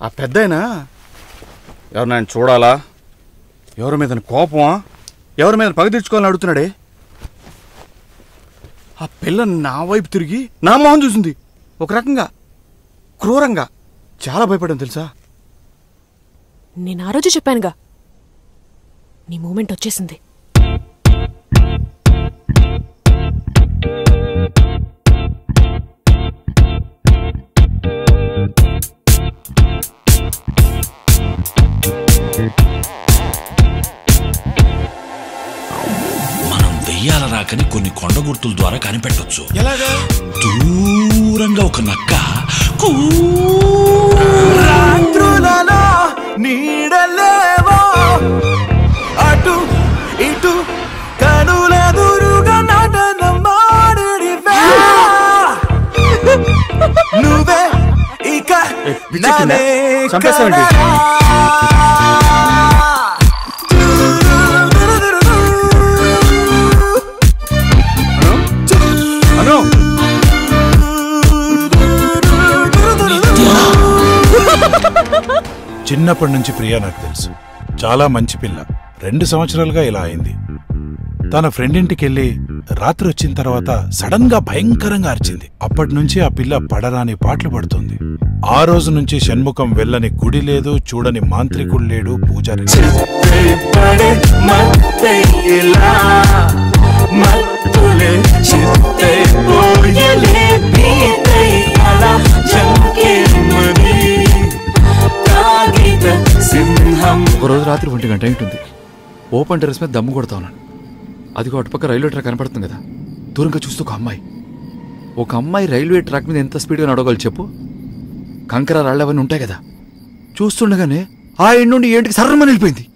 ఆ పెద్దయినా ఎవరినైనా చూడాలా, ఎవరి మీద కోపమా, ఎవరి మీద పగ తీర్చుకోవాలని అడుగుతున్నాడే. ఆ పిల్ల నా వైపు తిరిగి నా మొహం చూసింది. ఒక రకంగా క్రూరంగా. చాలా భయపడాను తెలుసా. నేను ఆ రోజు చెప్పానుగా, నీ మూమెంట్ వచ్చేసింది. మనం వెయ్యాల రాకని కొన్ని కొండ గుర్తుల ద్వారా కనిపెట్టొచ్చు. ఎలాగా? దూరంగా ఒక నక్క రాత్రులలో నీడలేవో అటు ఇటు కనులెదురుగా నటనం మాడివే నువ్వే ఇక నానే చంపేస్తావండి. చిన్నప్పటి నుంచి ప్రియా నాకు తెలుసు. చాలా మంచి పిల్ల. 2 సంవత్సరాలుగా ఇలా అయింది. తన ఫ్రెండ్ ఇంటికెళ్ళి రాత్రి వచ్చిన తర్వాత సడన్ గా భయంకరంగా అరిచింది. అప్పటి నుంచి ఆ పిల్ల పడరాని పాటలు పడుతుంది. ఆ రోజు నుంచి షణ్ముఖం వెళ్ళని గుడి లేదు, చూడని మాంత్రికుడు లేడు, పూజారి ఒకరోజు రాత్రి 1 గంట ఉంటుంది. ఓపెన్ టెర్రస్ మీద దమ్ము కొడతా ఉన్నాను. అదిగో అటుపక్క రైల్వే ట్రాక్ కనపడుతుంది కదా. దూరంగా చూస్తూ ఒక అమ్మాయి రైల్వే ట్రాక్ మీద ఎంత స్పీడ్గా నడవగలరు చెప్పు. కంకర రాళ్ళు అవన్నీ ఉంటాయి కదా. చూస్తుండగానే ఆ ఎండ్ నుండి ఏంటికి సర్రమని వెళ్ళిపోయింది.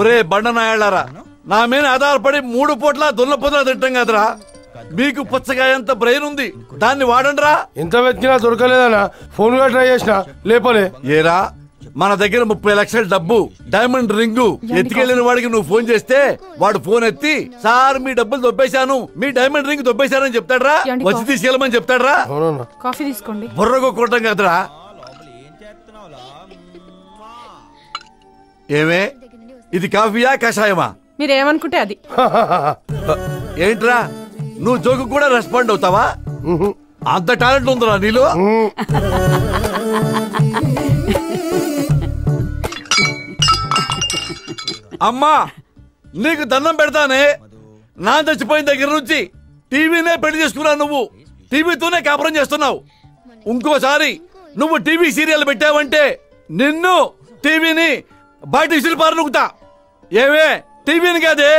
ఒరే బండనాయాళ్ళారా, నా మీద ఆధారపడి 3 పూట్ల దున్నపోతులా తింటాం కదరా. మీకు పుచ్చకాయంత బ్రెయిన్ ఉంది, దాన్ని వాడండిరా. ఎంత వెతికినా దొరకలేదనా, ఫోన్ గా ట్రై చేసినా లేపలే. ఏరా, మన దగ్గర 30 లక్షల డబ్బు, డైమండ్ రింగు ఎత్తుకెళ్లిన వాడికి నువ్వు ఫోన్ చేస్తే వాడు ఫోన్ ఎత్తి, సార్ మీ డబ్బులు దొబ్బేశాను, మీ డైమండ్ రింగ్ దొబ్బేశానని చెప్తాడ్రా. వచ్చి తీసుకెళ్ళమని చెప్తాడ్రా. కాఫీ తీసుకోండి. బుర్రగో కొట్టం కదరా. ఏమే, ఇది కాఫీయా కషాయమా? మీరేమనుకుంటే అది. ఏంట్రా, నువ్వు జోకు కూడా రెస్పాండ్ అవుతావా? అంత టాలెంట్ ఉందిరా నీలో. అమ్మా, నీకు దండం పెడతానే. నా చచ్చిపోయిన దగ్గర నుంచి టీవీనే పెళ్లి చేసుకున్నావు. నువ్వు టీవీతోనే కాపురం చేస్తున్నావు. ఇంకోసారి నువ్వు టీవీ సీరియల్ పెట్టావంటే నిన్ను టీవీని బయట విసిరిపారు నుకుతా. ఏవే, టీవీని కాదే,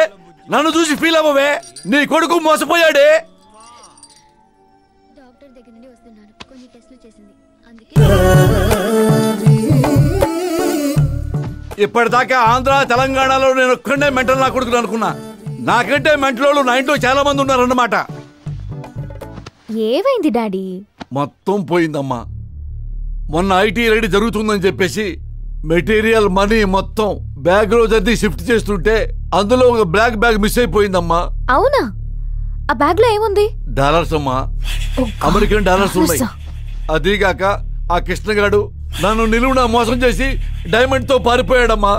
నన్ను చూసి ఫీల్ అవ్వవే. నీ కొడుకు మోసపోయాడే. ఇప్పటిదాకా ఆంధ్ర తెలంగాణలో నేను ఒక్కడే మెంటల్ నా కొడుకుని అనుకున్నా. నాకంటే మెంటలోళ్ళు నా ఇంట్లో చాలా మంది ఉన్నారన్నమాట. ఏమైంది డాడీ? మొత్తం పోయిందమ్మా. మొన్న ఐటీ రెడీ జరుగుతుందని చెప్పేసి మెటీరియల్ మనీ మొత్తం బ్యాగ్ లో జర్ది షిఫ్ట్ చేస్తుంటే అందులో ఒక బ్లాక్ బ్యాగ్ మిస్ అయిపోయిందమ్మా. అవునా? ఆ బ్యాగ్ లో ఏముంది? డాలర్స్ అమ్మా, అమెరికన్ డాలర్స్ ఉన్నాయి. అదీగాక ఆ కృష్ణగాడు నన్ను నిలువునా మోసం చేసి డైమండ్ తో పారిపోయాడమ్మా.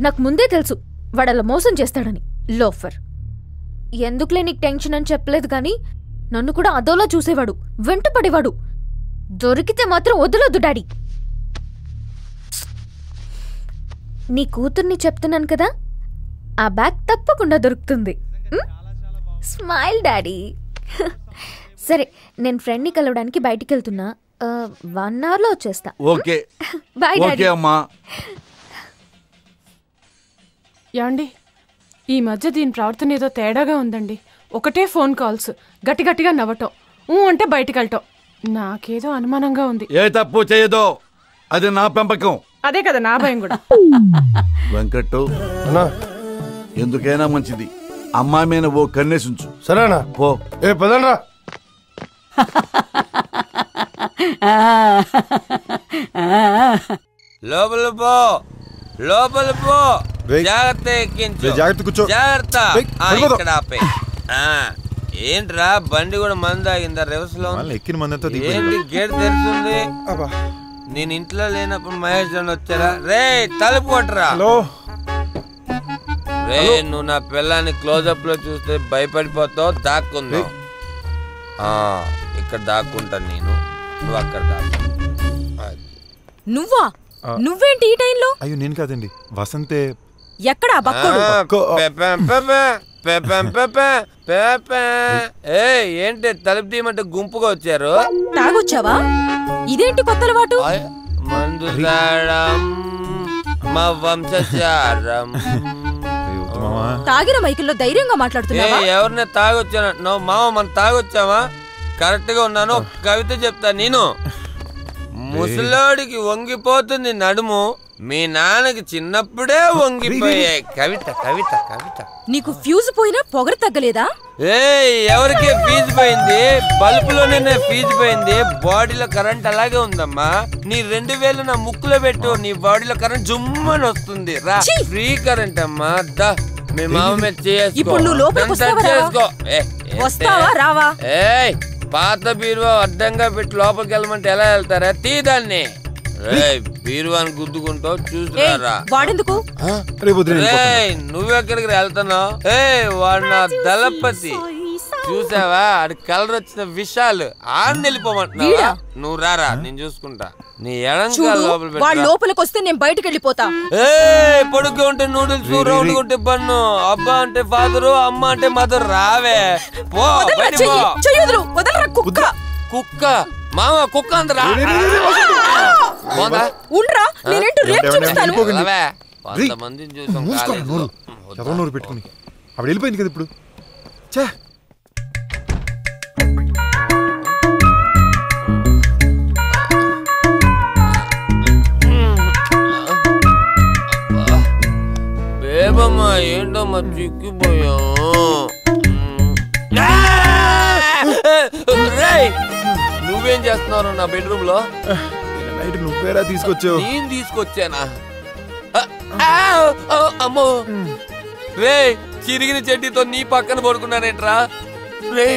నాకు ముందే తెలుసు వాడలా మోసం చేస్తాడని. లోఫర్. ఎందుకులే నీకు టెన్షన్ అని చెప్పలేదు గాని నన్ను కూడా అదోలా చూసేవాడు, వెంట పడేవాడు. దొరికితే మాత్రం వదలొద్దు డాడీ. నీ కూతుర్ని చెప్తున్నాను కదా, ఆ బ్యాగ్ తప్పకుండా దొరుకుతుంది. Smile daddy. సరే, నేను ఫ్రెండ్ని కలవడానికి బయటికి వెళ్తున్నా. 1 అవర్ లో వచ్చేస్తా. Okay bye daddy. అమ్మా. యాండి, ఈ మధ్య దీని ప్రవర్తన ఏదో తేడాగా ఉందండి. ఒకటే ఫోన్ కాల్స్, గట్టి గట్టిగా నవ్వటం, అంటే బయటికి వెళ్ళటం. నాకేదో అనుమానంగా ఉంది. ఏ తప్పు చేయదో అది నా పెంపకం. అదే కదా నా భయం కూడా. వెంకట్ అన్నా ఎందుకైనా మంచిది అమ్మాయి మీద ఓ కన్నేసించు. సరేనా పో. ఏ పదండ్రా. లోపల పో, లోపల పో. జాగ్రత్త ఎక్కించు. జాగ్రత్త కూర్చో. జాగ్రత్త. ఇక్కడ ఆపే. ఏంట్రా బండి కూడా మంది ఆగిందా? రివర్స్ లో ఎక్కిన మందంతా ఏంటి గేట్ తెరుస్తుంది? నేను ఇంట్లో లేనప్పుడు మహేష్ అని వచ్చారా? రే తలుపు కొట్టరా. రే నువ్వు నా పిల్లాన్ని క్లోజప్ లో చూస్తే భయపడిపోతావు. దాక్కుందాం. ఇక్కడ దాక్కుంటాను నేను, నువ్వు అక్కడ దాక్కు. నువ్వేంటి ఈ టైంలో? అయ్యో నేను కాదండి, వసంతే. ఎక్కడా బక్కడు? ఏంటి తలుపు తీయమంటే గుంపుగా వచ్చారు? తాగొచ్చావా? ఇదేంటి కొత్త అలవాటు? మందు తాగడం మా వంశచారం. తాగిన మైకుల్లో ధైర్యంగా మాట్లాడుతున్నావా? ఎవరిని తాగొచ్చాను? నువ్వు మామ మనం తాగొచ్చావా? కరెక్ట్ గా ఉన్నాను. కవిత చెప్తా నేను. ముసలోడికి వంగిపోతుంది నడుము, మీ నాన్నకి చిన్నప్పుడే వంగిపోయాయి. కవిత కవిత కవిత. నీకు ఫ్యూజ్ పోయినా పొగరు తగ్గలేదా? ఎవరికి ఫీజు పోయింది? బల్బులోనే ఫీజు పోయింది. బాడీలో కరెంట్ అలాగే ఉందమ్మా. నీ 2000 నా ముక్కులో పెట్టు, నీ బాడీలో కరెంట్ జుమ్మని వస్తుంది. రా, ఫ్రీ కరెంట్ అమ్మా. దా మీ మామ మీద ఇప్పుడు నువ్వు లోపలికి వస్తావా రావా? పాత బీరువా అడ్డంగా పెట్టి లోపలికి వెళ్ళమంటే ఎలా వెళ్తారా? తీదాన్ని. బీరువాని గుద్దుకుంటావు చూసిరారా. వాడెందుకు? నువ్వెక్కడికి వెళ్తున్నావు? వాడు నా దళపతి. చూసావా ఆడి కలర్ వచ్చిన విషయాలు ఆడిని వెళ్ళిపోమంటున్నావా? నువ్వు రారా, నేను చూసుకుంటా. నీ లోపలికి వస్తే నేను బయటకు వెళ్ళిపోతా. పొడుగ్గా ఉంటే నూడిల్స్, రౌండ్ ఉంటే బన్ను, అబ్బా అంటే ఫాదరు, అమ్మ అంటే మదర్. రావే పో. కుక్క మామ కుక్క అందరా. కొంతమందిని చూసాం పెట్టుకుని అప్పుడు వెళ్ళిపోయింది కదా ఇప్పుడు. బేబమ్మా ఏంటమ్మా చిక్కిపోయావు? నువ్వేం చేస్తున్నావు నా బెడ్రూమ్ లో? నైట్ నువ్వేరా తీసుకొచ్చావు? నేను తీసుకొచ్చానా? అమ్మో రే, చిరిగిన చెడ్డీతో నీ పక్కన పడుకున్నానేంట్రా? రే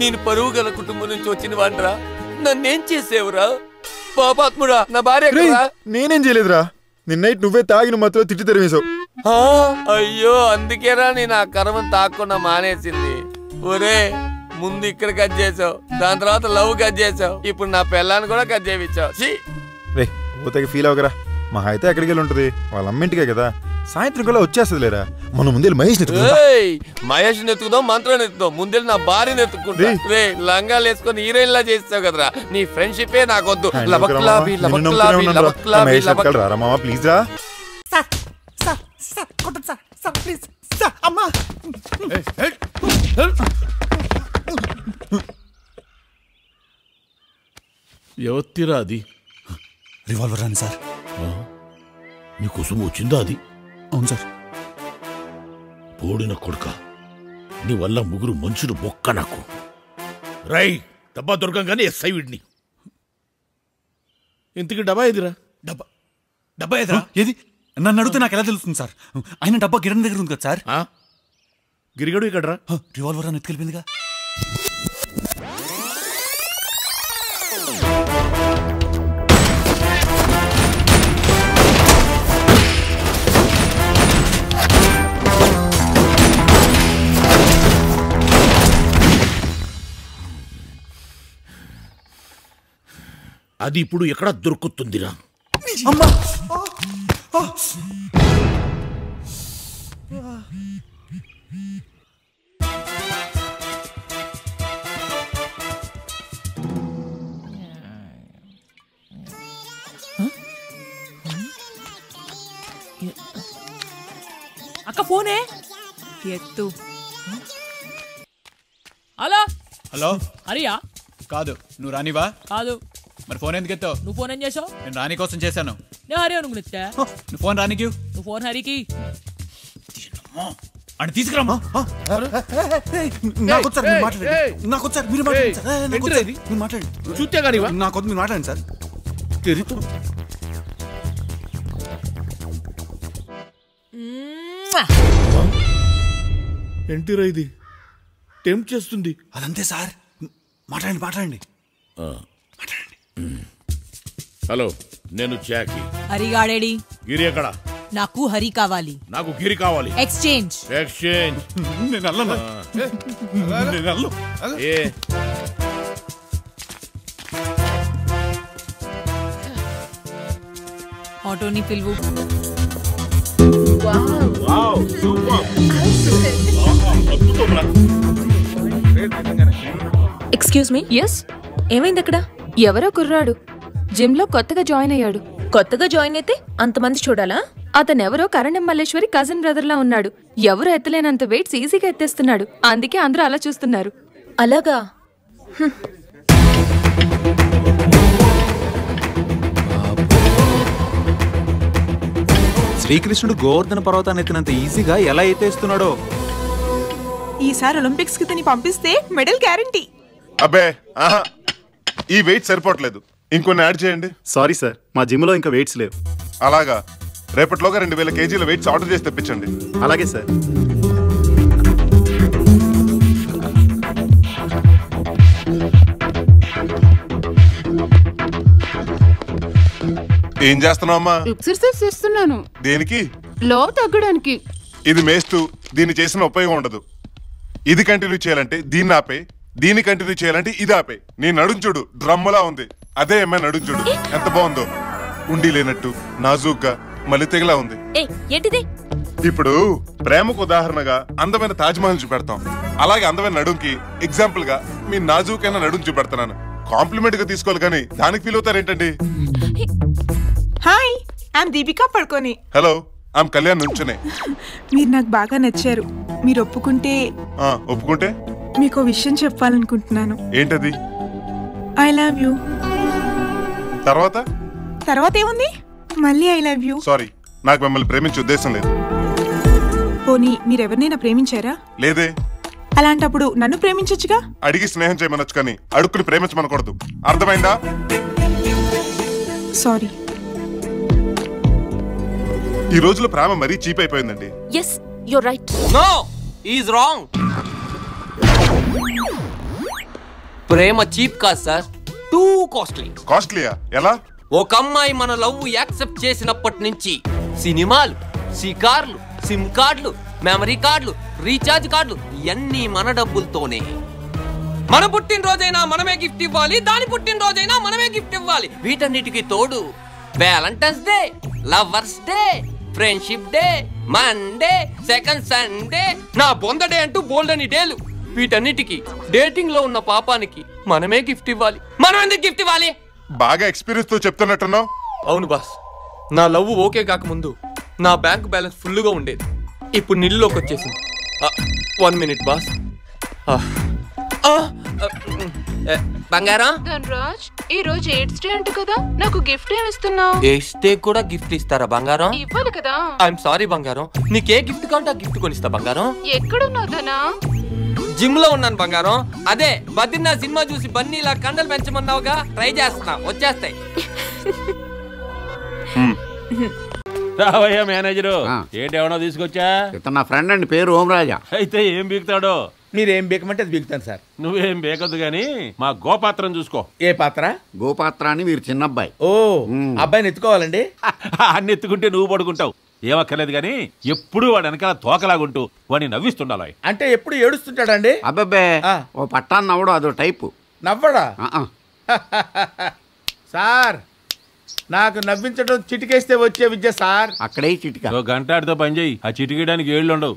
నేను పరువు గల కుటుంబం నుంచి వచ్చిన వాడ్రా, నన్నేం చేసేవురా పాపాత్ముడా? నా భార్య నేనేం చేయలేదురా. నిన్న నైట్ నువ్వే తాగిన మాత్రం తిట్టి తెరవేశావు. అయ్యో అందుకేరా నేను ఆ కర్మను తాకుండా మానేసింది. ఒరే ముందు ఇక్కడ కట్ చేసావు, దాని తర్వాత లవ్ కట్ చేసావు, ఇప్పుడు నా పిల్లాన్ని కూడా కట్ చేయించావు. రే ఊతకి ఫీల్ అవగరా. మా అయితే ఎక్కడికి వెళ్ళి ఉంటుంది? వాళ్ళ అమ్మింటికే కదా. సాయంత్రం కల్లా వచ్చేస్తుంది లేరా. మనం ముందే మహేష్ మహేష్ ఎత్తుకుదాం, మంత్రం ఎత్తుదాం. ముందే నా భార్యను ఎత్తుకుంటా. రే లంగాలు వేసుకొని హీరోయిన్ లా చేస్తావు కదరా. నీ ఫ్రెండ్షిపే నాకొద్దు. ప్లీజ్ రా. ఎవత్తిరా అది? రివాల్వర్ అని సార్. నీకోసం వచ్చిందా అది? అవును సార్. పోడిన కొడుక, నీ వల్ల ముగ్గురు మనుషులు బొక్క నాకు. రై డబ్బా దొరకంగానే ఎస్ఐ వీడిని. ఇంతకి డబ్బా ఎదిరా? డబ్బా ఎదురా? ఏది? నన్ను అడిగితే నాకు ఎలా తెలుస్తుంది సార్? ఆయన డబ్బా గిరణ్ దగ్గర ఉంది కదా సార్. గిరిగడు ఇక్కడరా. రివాల్వర్ అని ఎత్తుకెళ్ళిపోయిందిగా. అది ఇప్పుడు ఎక్కడ దొరుకుతుందిరా? అక్క ఫోనే ఎత్తు. హలో హలో హరియా? కాదు, నువ్వు రానివా? కాదు. మరి ఫోన్ ఎందుకు ఎత్తావు? నువ్వు ఫోన్ ఏం చేసావు? నేను రాణి కోసం చేశాను. నేను హరి అనుకున్నా. నువ్వు ఫోన్ రానికి, నువ్వు ఫోన్ హరికి అని తీసుకురామా. చూస్తే కానీ నాకొద్దు, మీరు మాట్లాడండి సార్. ఏంటిరా ఇది? టెంప్ట్ చేస్తుంది. అదంతే సార్. మాట్లాడండి మాట్లాడండి. హలో, నేను చాకి. హరిగాడేడి? గిరి ఎక్కడ? నాకు హరి కావాలి. నాకు గిరి కావాలి. ఎక్స్చేంజ్. ఎక్స్చేంజ్. నేను అల్లనా? నేను అల్లు. ఏ ఆటోని పిలువు. Excuse me. ఎస్. ఏమైంది అక్కడ? ఎవరో కుర్రాడు జిమ్ లో కొత్తగా జాయిన్ అయ్యాడు. కొత్తగా జాయిన్ అయితే అంతమంది చూడాలా? అతనెవరో కరణం మల్లేశ్వరి కజిన్ బ్రదర్ లా ఉన్నాడు. ఎవరు ఎత్తలేనంత వెయిట్స్ ఈజీగా ఎత్తేస్తున్నాడు. అందుకే అందరూ అలా చూస్తున్నారు. అలాగా? శ్రీకృష్ణుడు గోవర్ధన పర్వతాన్ని ఎత్తినంత ఈజీగా ఎలా ఎత్తేస్తున్నాడో. ఈసారి ఒలింపిక్స్ కి పంపిస్తే మెడల్ గ్యారంటీ. అబ్బే ఆహా, ఈ వెయిట్ సరిపోవట్లేదు, ఇంకొన్ని యాడ్ చేయండి. సారీ సార్, మా జిమ్ లో ఇంకా వెయిట్స్ లేవు. అలాగా, రేపటిలోగా 2000 కేజీల వెయిట్స్ ఆర్డర్ చేసి తెప్పించండి. అలాగే సార్. ఏం చేస్తున్నావమ్మా? ఎక్సర్సైజ్ చేస్తున్నాను. దేనికి? లో తగ్గడానికి. ఇది మేస్తూ దీన్ని చేసిన ఉపయోగం ఉండదు. ఇది కంటిన్యూ చేయాలంటే దీన్ని ఆపే, దీన్ని కంటిన్యూ చేయాలంటే ఇది ఆపే. నీ నడుంచుడు డ్రమ్ములా ఉంది. అదే అమ్మాయి నడుంచుడు ఎంత బాగుందో. ఉండి లేనట్టు నాజూగ్గా మళ్ళీ తెగలా ఉంది. ఏంటిది? ఇప్పుడు ప్రేమకు ఉదాహరణగా అందమైన తాజ్మహల్ చూపెడతాం, అలాగే అందమైన నడుంకి ఎగ్జాంపుల్ గా మీ నాజూకైన నడుం చూపెడతాను. కాంప్లిమెంట్ గా తీసుకోవాలి కానీ దానికి ఫీల్ అవుతారేంటండి? Hi, I'm Deepika Padukone. Hello, I'm Kalyan నుంచునే. మీరు నాకు బాగా నచ్చారు. మీరు ఒప్పుకుంటే? ఒప్పుకుంటే మీకు విషయం చెప్పాలనుకుంటున్నాను. ఏంటది? I love you. తర్వాత తర్వాత ఏముంది? మళ్ళీ ఐ లవ్ యూ. సారీ, నాకు మిమ్మల్ని ప్రేమించే ఉద్దేశం లేదు. పోనీ మీరెవరినైనా ప్రేమించారా? లేదే. అలాంటప్పుడు నన్ను ప్రేమించొచ్చుగా. అడిగి స్నేహం చేయమనొచ్చు కానీ అడుక్కుని ప్రేమించమనకూడదు. అర్థమైందా? సారీ. ఈ రోజులో ప్రేమ మరీ చీప్ అయిపోయిందండి. Yes, you're right. No, is wrong. ప్రేమ చీప్ కాదు సార్, టూ కాస్ట్లీ. కాస్ట్లీయా? ఎలా? ఒక అమ్మాయి మన లవ్ యాక్సెప్ట్ చేసినప్పటి నుంచి సినిమాలు, షికార్లు, సిమ్ కార్డులు, మెమరీ కార్డులు, రీఛార్జ్ కార్డులు ఇవన్నీ మన డబ్బులతోనే. మన పుట్టినరోజైనా మనమే గిఫ్ట్ ఇవ్వాలి, దాని పుట్టినరోజైనా మనమే గిఫ్ట్ ఇవ్వాలి. వీటన్నిటికీ తోడు Valentine's day, lovers day, friendship day, Monday, second Sunday, నా బొందడే అంటూ బోల్డ్ అని డేలు. వీటన్నిటికీ డేటింగ్ లో ఉన్న పాపానికి మనమే గిఫ్ట్ ఇవ్వాలి. మనం ఎందుకు గిఫ్ట్ ఇవ్వాలి? బాగా ఎక్స్పీరియన్స్ తో చెప్తున్నట్టున్నావు. అవును బాస్, నా లవ్ ఓకే కాకముందు నా బ్యాంక్ బ్యాలెన్స్ ఫుల్గా ఉండేది. ఇప్పుడు నిల్లులోకి వచ్చేసింది. 1 మినిట్ బాస్. బంగారం, ధనరాజ్, ఈ రోజు ఎయిడ్స్ డే అంట కదా, నాకు గిఫ్ట్ ఏమి ఇస్తున్నావు? ఎయిడ్స్ డే కూడా గిఫ్ట్ ఇస్తారా బంగారం? ఇవ్వాలి కదా. ఐఎమ్ సారీ బంగారం, నీకే గిఫ్ట్ కావాలంటే ఆ గిఫ్ట్ కొనిస్తా బంగారం. ఎక్కడున్నావు ధనా? జిమ్ లో ఉన్నాను బంగారం. అదే బద్రీనా సినిమా చూసి బన్నీలా కండలు పెంచమన్నావుగా, ట్రై చేస్తున్నా, వచ్చేస్తాయి. రావయ్యా మేనేజరు, ఏంటి ఏమన్నా తీసుకొచ్చా? నా ఫ్రెండ్ అండి, పేరు ఓమరాజా. అయితే ఏం బీకుతాడో? మీరేం బీకమంటే అది బీకుతాను సార్. నువ్వేం బీకద్దు గాని మా గోపాత్రం చూసుకో. ఏ పాత్ర? గోపాత్ర అని మీరు చిన్న అబ్బాయి. ఓ, అబ్బాయిని ఎత్తుకోవాలండి. అన్ని ఎత్తుకుంటే నువ్వు పడుకుంటావు, ఏమక్కర్లేదు గాని ఎప్పుడు వాడు వెనకాల తోకలాగుంటూ వాడిని నవ్విస్తుండాలి. అంటే ఎప్పుడు ఏడుస్తుంటాడండి? అబ్బాబే, ఓ పట్టాన్ని నవ్వడు, అదో టైపు. నవ్వడా? సార్, నాకు నవ్వించడం చిటికేస్తే వచ్చే విద్య సార్. అక్కడే చిటిక. గంటాడితో పని చేయి, ఆ చిటికేయడానికి ఏళ్ళు ఉండవు.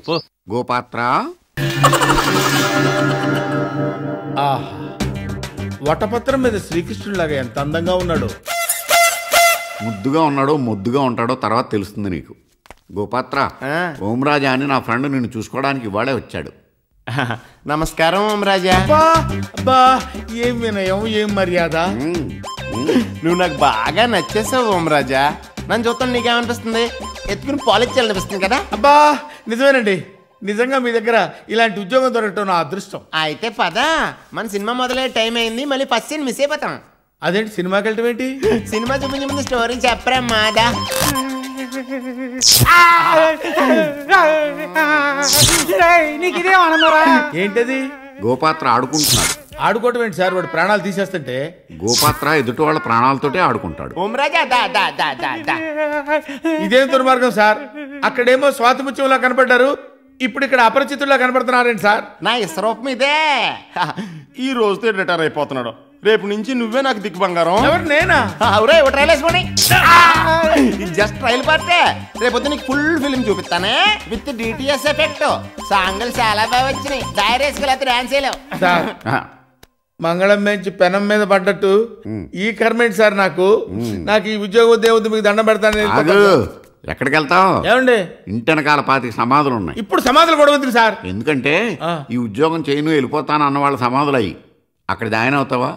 గోపాత్ర. వటపత్రం మీద శ్రీకృష్ణుడిలాగా ఎంత అందంగా ఉన్నాడు. ముద్దుగా ఉన్నాడో మొద్దుగా ఉంటాడో తర్వాత తెలుస్తుంది నీకు. గోపాత్ర, ఓమరాజా అని నా ఫ్రెండ్ నిన్ను చూసుకోవడానికి ఇవాళే వచ్చాడు. నమస్కారం ఓమరాజా. అబ్బా, ఏం వినయం, ఏం మర్యాద. నువ్వు నాకు బాగా నచ్చేసావు ఓమరాజా. నన్ను చూస్తాను నీకేమనిపిస్తుంది? ఎత్తుకుని పాలిచ్చాలనిపిస్తుంది కదా? అబ్బా నిజమేనండి, నిజంగా మీ దగ్గర ఇలాంటి ఉద్యోగం దొరకటం నా అదృష్టం. అయితే పద, మన సినిమా మొదలయ్యే టైం అయింది. మళ్ళీ ఫస్ట్ సీన్ మిస్ అయిపోతాం. అదేంటి సినిమాకి వెళ్ళటం ఏంటి? సినిమా చూపించే ముందు స్టోరీ చెప్పరా మాదా. ఏంటది? గోపాత్ర ఆడుకుంటున్నాడు. ఆడుకోవటం ఏంటి సార్? వాడు ప్రాణాలు తీసేస్తుంటే. గోపాత్ర ఎదుటి వాళ్ళ ప్రాణాలతోటే ఆడుకుంటాడు. ఓమరాజా దా దా దా దా దా. ఇదేం దుర్మార్గం సార్? అక్కడేమో స్వాతిముత్యంలా కనపడ్డారు, ఇప్పుడు ఇక్కడ అపరిచితుల్లా కనపడుతున్నారేంటి సార్? నా ఇసరూపం ఇదే. ఈ రోజుతో రిటైర్ అయిపోతున్నాడు. రేపు నుంచి నువ్వే నాకు దిక్కు బంగారం. ఎవరు? నేనా? ట్రైల్ వేసుకోండి. జస్ట్ ట్రైల్ పార్టే. రేపొద్దు నీకు ఫుల్ ఫిల్మ్ చూపిస్తానే విత్ డిటిఎస్ ఎఫెక్ట్. సాంగులు చాలా బాగా వచ్చినాయి. డైరేసుకెళ్ళి డాన్స్ చేయలేవు సార్. మంగళం నుంచి పెనం మీద పడ్డట్టు ఈ కర్మేంటి సార్? నాకు ఈ ఉద్యోగం దేవుడు మీకు దండం పెడతాను. ఎక్కడికి వెళ్తావు? ఏమండి, ఇంటి వెనకాల 5 సమాధులు ఉన్నాయి. ఇప్పుడు సమాధులు కూడా ఉంది సార్. ఎందుకంటే ఈ ఉద్యోగం చేయను వెళ్ళిపోతాను అన్న వాళ్ళ సమాధులు అయ్యి అక్కడ జాయిన్ అవుతావా?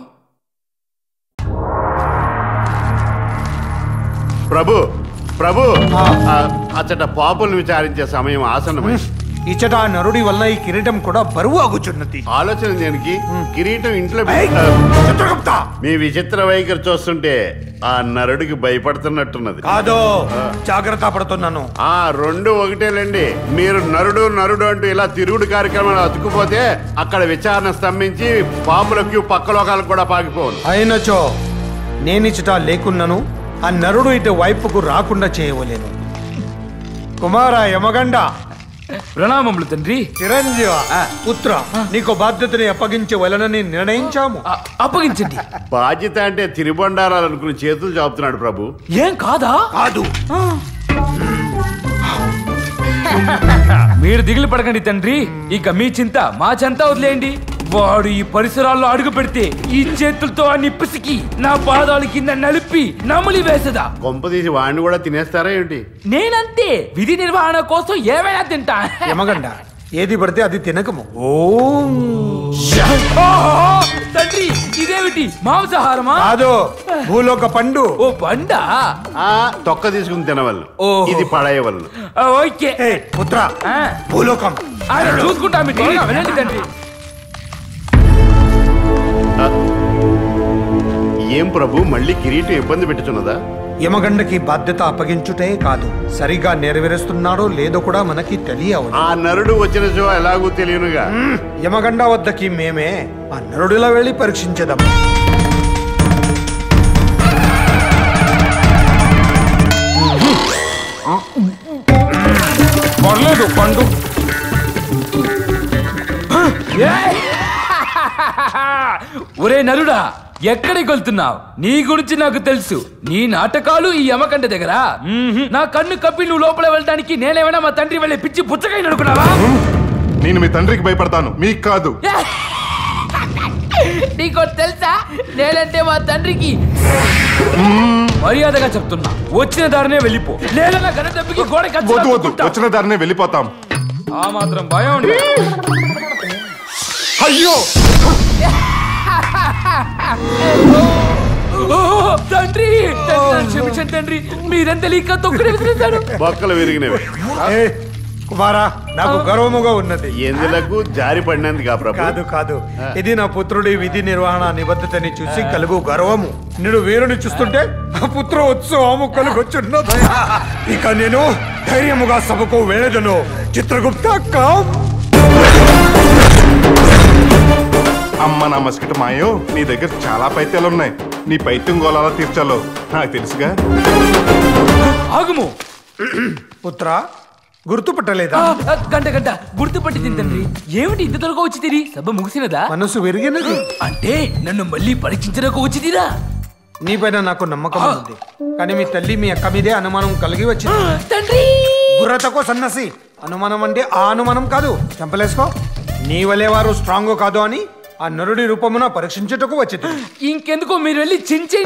ప్రభు ప్రభు అచ్చట పాపులను విచారించే సమయం ఆసన్నమైంది. ఇచ్చట ఆ నరుడి వల్ల ఈ కిరీటం కూడా బరువు ఆగుచున్నది. ఆలోచన దేనికి? కిరీటం ఇంట్లో మీ విచిత్ర వైఖరి చూస్తుంటే ఆ నరుడికి భయపడుతున్నట్టున్నది. కాదో, జాగ్రత్త పడుతున్నాను. ఆ రెండు ఒకటేలండి. మీరు నరుడు నరుడు అంటూ ఇలా తిరుగుడు కార్యక్రమాలు అతుక్కుపోతే అక్కడ విచారణ స్తంభించి పాపులకు పక్క లోకాలకు కూడా పాకిపోను. అయినచో నేనిచ్చట లేకున్నాను ఆ నరుడు ఇటు వైపుకు రాకుండా చేయవలేను. కుమార యమగండ, ప్రణామములు తండ్రి. చిరంజీవ పుత్ర, నీకు బాధ్యతని అప్పగించవలనని నిర్ణయించాము. అప్పగించండి. బాధ్యత అంటే తిరుబండారాలనుకుని చేతులు చాపుతున్నాడు ప్రభు. ఏం కాదా? కాదు. మీరు దిగులు పడకండి తండ్రి. ఇక మీ చింత మా చెంత వదిలేయండి. వాడు ఈ పరిసరాల్లో అడుగు పెడితే ఈ చేతులతో అన్ని పిసికి నా పాదాల కింద నలిపి నమిలి వేసదా. కొంపదీసి వాడిని కూడా తినేస్తారా ఏంటి? నేనంతే, విధి నిర్వహణ కోసం ఏమైనా తింటా. యమగండ, ఏది పడితే అది తినకము. తండ్రి, ఇదేమిటి మాంసాహారమా? కాదు, భూలోక పండు. ఓ పండా? తొక్క తీసుకుని తినవలను, ఇది పడేయవలను. ఓకే పుత్ర, భూలోకం చూసుకుంటా. వినండి తండ్రి. ఏం ప్రభు, మళ్ళీ కిరీటం ఇబ్బంది పెట్టుచున్నదా? యమగండకి బాధ్యత అప్పగించుటే కాదు, సరిగా నెరవేరుస్తున్నాడో లేదో కూడా మనకి తెలియవు. ఆ నరుడు వచ్చినచో ఎలాగూ తెలియనుగా. యమగండ వద్దకి మేమే ఆ నరుడిలా వెళ్ళి పరీక్షించేదాం. పర్లేదు పండు. ఒరే నరుడా, ఎక్కడికి వెళ్తున్నావు? నీ గురించి నాకు తెలుసు. నీ నాటకాలు ఈ యమకండ దగ్గర. నా కన్ను కప్పి నువ్వు లోపల వెళ్ళడానికి నేనేమైనా మా తండ్రి వెళ్ళే పిచ్చి పుచ్చకాయ అనుకున్నావా? నేను మీ తండ్రికి భయపడతాను, మీకు కాదు. నీకు తెలుసా, నేనంటే మా తండ్రికి మర్యాదగా చెప్తున్నా, వచ్చిన దారినే వెళ్ళిపో, లేదా నా గన దెబ్బకి గోడ వచ్చిన దారినే వెళ్ళిపోతాం. ఆ మాత్రం భయం ఉంది. అయ్యో తండ్రి, క్షమించండి తండ్రి, మీరంతా లీక తొక్కడి విసిరేశారు. బొక్కలు విరిగినవి. కుమారా, నాకు గర్వముగా ఉన్నది. ఎందులకు జారి పడినందుకు ప్రభు? కాదు కాదు, ఇది నా పుత్రుడి విధి నిర్వహణ నిబద్ధతని చూసి కలుగు గర్వము. నేను వీరుని చూస్తుంటే ఆ పుత్ర ఉత్సవము కలుగొచ్చున్నది. ఇక నేను ధైర్యముగా సభకు వెళ్ళదను. చిత్రగుప్త కామ్. అమ్మ నా మస్కిట మాయో, నీ దగ్గర చాలా పైత్యాలున్నాయి. నీ పైత్యం గోళాలా తీర్చాలో నాకు తెలుసుగా. ఆగుము పుత్ర, గుర్తుపట్టలేదా? గంట గంట గుర్తుపట్టి తింతండ్రి. ఏమిటి ఇంత త్వరగా వచ్చి తిరి? సభ ముగిసినదా? మనసు విరిగినది. అంటే నన్ను మళ్ళీ పరీక్షించడానికి వచ్చి తీరా? నీపైన నాకు నమ్మకం ఉంది, కానీ మీ తల్లి మీ అక్క మీదే అనుమానం కలిగి వచ్చింది. తండ్రి, బుర్రతకో సన్నసి. అనుమానం అంటే ఆ అనుమానం కాదు, చెంపలేసుకో. నీ వలే వారు స్ట్రాంగ్ కాదు అని ఆ నరుడి రూపమున పరీక్షించుటకు వచ్చింది. ఇంకెందుకో మీరు వెళ్ళి చించే.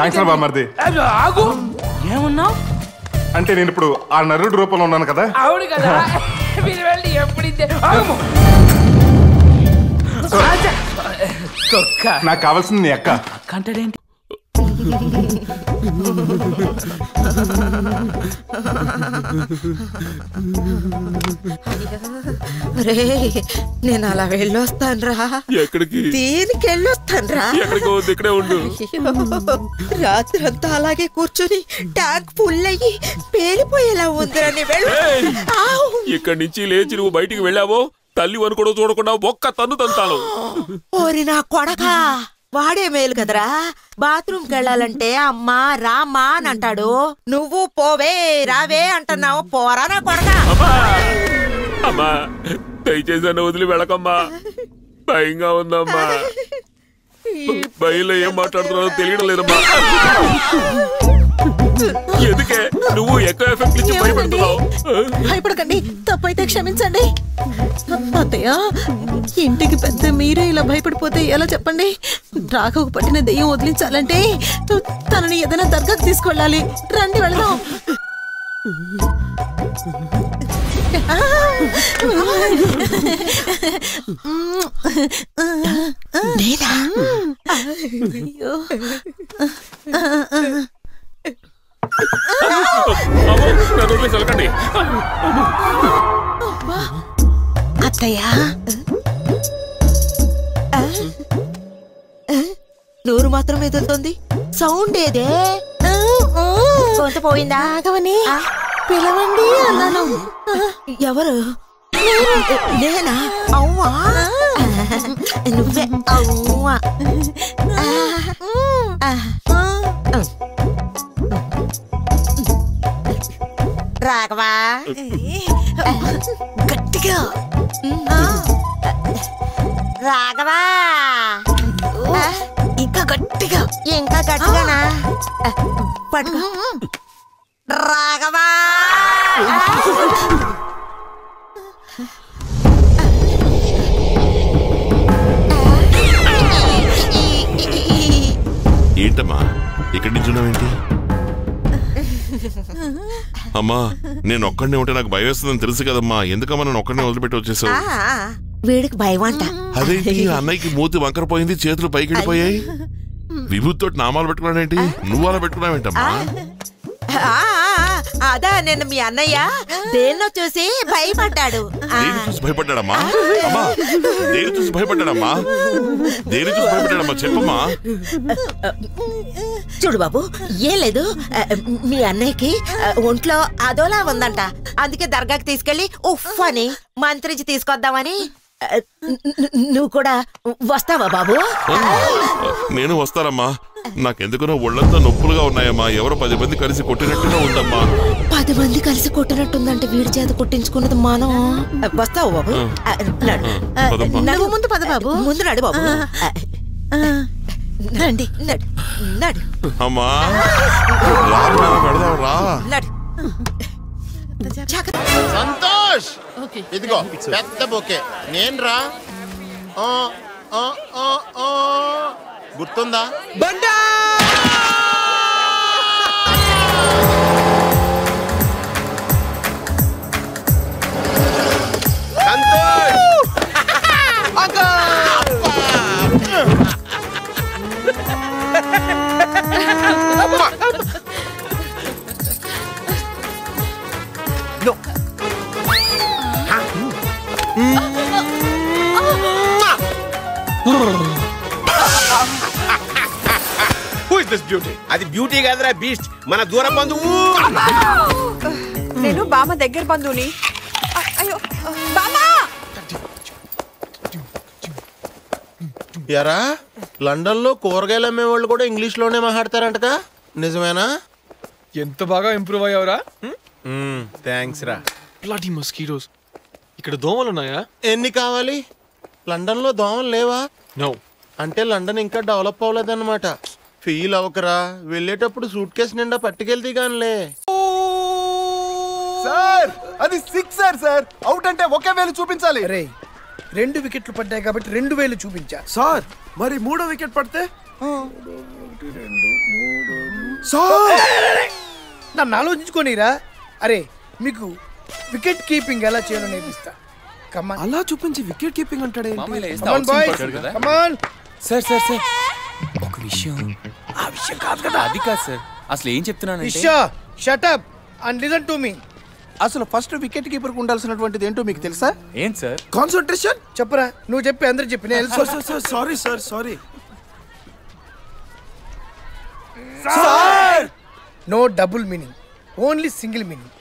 ఆగు, ఏమన్నా? అంటే నేను ఇప్పుడు ఆ నరుడి రూపంలో ఉన్నాను కదా? అవును కదా. మీరు వెళ్ళి ఎప్పుడైతే నాకు కావాల్సింది నీ అక్క. అంటాడేంటి? నేను అలా వెళ్ళొస్తానురా. ఎక్కడికి? దీనికి వెళ్ళొస్తానురా. ఇక్కడే ఉండు. రాత్రంతా అలాగే కూర్చొని ట్యాంక్ ఫుల్ అయ్యి పేలిపోయేలా ఉందిరా. నీ వెళ్ళు. ఇక్కడి నుంచి లేచి నువ్వు బయటికి వెళ్ళావో తల్లి వనుకోవడం చూడకుండా ఒక్క తన్ను తంతాను. ఓరి నా కొడకా, వాడే మేలు కదరా. బాత్రూమ్కి వెళ్ళాలంటే అమ్మా రామ్మా అని అంటాడు. నువ్వు పోవే రావే అంటున్నావు. పోరా నా కొడకా. అమ్మా దయచేసి నన్ను వదిలి వెళ్ళకమ్మా, భయంగా ఉందమ్మా. భయంలో ఏం మాట్లాడుతున్నారో తెలియడం లేదమ్మా. ఎందుకే నువ్వు ఎక్కువ ఎఫెక్ట్ ఇచ్చి భయపెడుతున్నావు? భయపడకండి, తప్పైతే క్షమించండి. అత్తయ్య, ఇంటికి పెద్ద మీరే ఇలా భయపడిపోతే ఎలా చెప్పండి? రాఘవకు పట్టిన దెయ్యం వదిలించాలంటే తనని ఏదైనా దర్గాకు తీసుకెళ్ళాలి. రండి వెళదాం. అత్తయ్య, నోరు మాత్రం ఎదురుతోంది, సౌండ్ ఏదే? కొంత పోయిందా? ఆగవని పిలవండి అన్నాను. ఎవరు? నేనా? అవ్వా, నువ్వే అవ్వా. రాఘవా, గట్టిగా. రాఘవా, ఇంకా గట్టిగా. ఇంకా గట్టిగానా? పడుకో. రాఘవా. ఏంటమ్మా ఇక్కడి నుంచి ఉన్నావేంటి? అమ్మా నేను ఒక్కడనే ఉంటే నాకు భయం వేస్తుందని తెలుసు కదమ్మా, ఎందుకమ్మా నన్ను ఒక్కడనే వదిలిపెట్టి వచ్చేసావు? వీడికి భయం అంట. అదేంటి అన్నయ్యకి మూతి వంకరపోయింది, చేతులు పైకి వెళ్ళిపోయాయి, విభూతితో నామాలు పెట్టుకున్నాడేంటి? నువ్వు అలా పెట్టుకున్నావేంటమ్మా? అదా నేను మీ అన్నయ్య దేన్నో చూసి భయపడ్డాడు. దేని చూసి భయపడ్డాడమ్మా? అమ్మా దేని చూసి భయపడ్డాడమ్మా? దేని చూసి భయపడ్డాడమ్మా చెప్పమ్మా. చూడు బాబు, ఏం లేదు, మీ అన్నయ్యకి ఒంట్లో అదోలా ఉందంట. అందుకే దర్గాకి తీసుకెళ్లి ఉఫ్ అని మంత్రించి తీసుకొద్దామని. నువ్వు కూడా వస్తావా బాబు? నేను వస్తానమ్మా. నాకెందుకునో ఒళ్ళంతా నొప్పులుగా ఉన్నాయమ్మా. ఎవరో 10 మంది కలిసి కొట్టినట్టుగా ఉందమ్మా. 10 మంది కలిసి కొట్టినట్టుందంటే వీడి చేత కొట్టించుకున్నది మనం. వస్తావు బాబు? నడు ముందు పద బాబు. ముందు నడు బాబు. రండి, నడు నడు. అమ్మా పెడదాం రా. నడు. సంతోష్, ఇదిగో పెద్ద బొకే. నేను రా. గుర్తుందా? అది బ్యూటీ కాదురా, బీస్ట్. మన దూర బంధువు. నేను బామ్మ దగ్గర బంధువుని. అయ్యో బామ్మ. ఎరా, లండన్ లో కూరగాయలు అమ్మే వాళ్ళు కూడా ఇంగ్లీష్ లోనే మాట్లాడతారంటగా, నిజమేనా? ఎంత బాగా ఇంప్రూవ్ అయ్యావురా. థ్యాంక్స్ రా. Bloody mosquitoes. ఇక్కడ దోమలు ఉన్నాయా? ఎన్ని కావాలి? లండన్ లో దోమలు లేవా? నో. అంటే లండన్ ఇంకా డెవలప్ అవ్వలేదన్నమాట. ఫీల్ అవ్వకరా, వెళ్ళేటప్పుడు సూట్ కేసు నిండా పట్టుకెళ్తే గానిలే. సార్ అది 6 సార్. అవుట్ అంటే ఒకే వేలు చూపించాలి. 2 వికెట్లు పడ్డాయి కాబట్టి 2 వేలు చూపించా. సార్ మరి 3వ వికెట్ పడితే? నన్ను ఆలోచించుకోనిరా. అరే, మీకు వికెట్ కీపింగ్ ఎలా చేయాలో నేర్పిస్తా. అలా చూపించి వికెట్ కీపింగ్ అంటాడే. సార్ సార్ సార్ ఒక విషయం ఆ విషయం కాదు కదా. అది కాదు సార్, అసలు ఏం చెప్తున్నానంటే shut up and listen to me. అసలు ఫస్ట్ వికెట్ కీపర్ కు ఉండాల్సినటువంటిది ఏంటో మీకు తెలుసా? ఏం సార్? కాన్సంట్రేషన్. చెప్పరా, నువ్వు చెప్పి అందరు చెప్పి నేను sorry sir, sorry. No double meaning, only single meaning.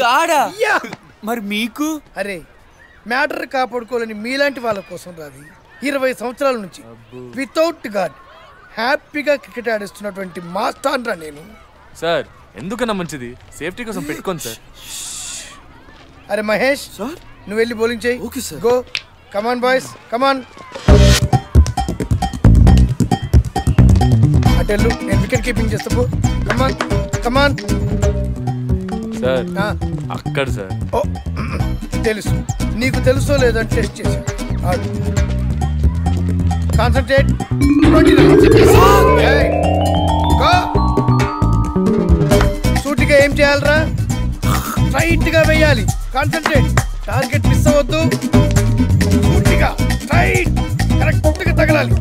గాడా మరి మీకు? అరే మ్యాటర్ కాపాడుకోవాలని మీలాంటి వాళ్ళ కోసం రాది 20 సంవత్సరాల నుంచి వితౌట్ గాడ్ హ్యాపీగా క్రికెట్ ఆడిస్తున్నటువంటి మాస్టర్ రా నేను. సార్ ఎందుకన్నా మంచిది, సేఫ్టీ కోసం పెట్టుకోండి సార్. అరే మహేష్ సార్, నువ్వు వెళ్ళి బౌలింగ్ చేయి. Okay sir. Go, come on boys, come on. అటెల్లు, నేను వికెట్ కీపింగ్ చేస్తా. పో, కమాన్ కమాన్. సార్ అక్కడ సార్. ఓ తెలుసు, నీకు తెలుసో లేదని టెస్ట్ చేశా. కాన్సంట్రేట్. సూటిగా ఏం చేయాలరా? స్ట్రైట్ గా వేయాలి. కాన్సంట్రేట్, టార్గెట్ మిస్ అవ్వద్దు. సూటిగా స్ట్రైట్ కరెక్ట్ గా తగలాలి.